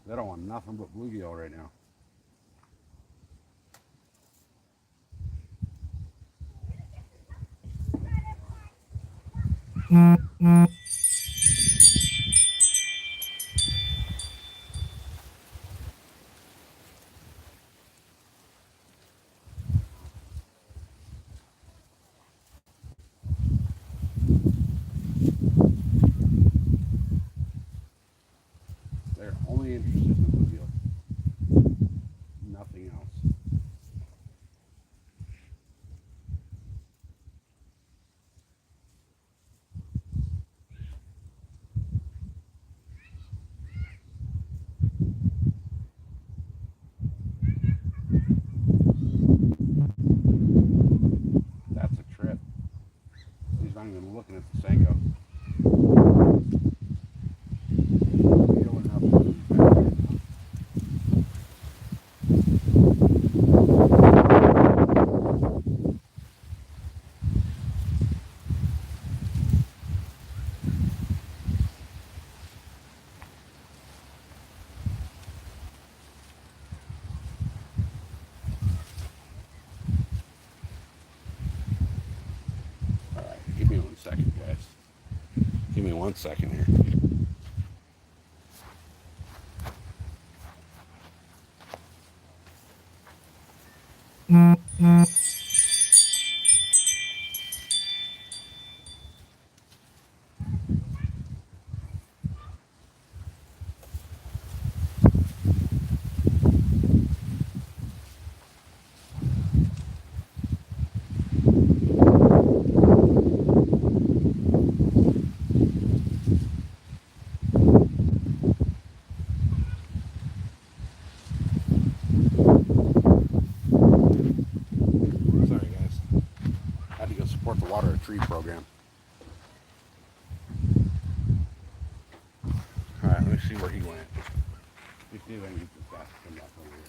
They don't want nothing but bluegill right now. They're only interested in the bluegill. Nothing else. That's a trip. He's not even looking at the Senko. Feeling up. 1 second here. Sorry guys, had to go support the Water a Tree program. All right, let me see where he went. Let me see if I can get this guy to come back over here.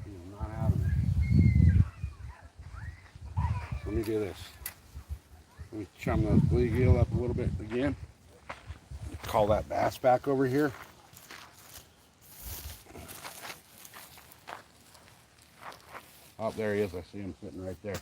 He's not having it. Let me do this. Let me chum those bluegill up a little bit again. Call that bass back over here. Oh, there he is. I see him sitting right there.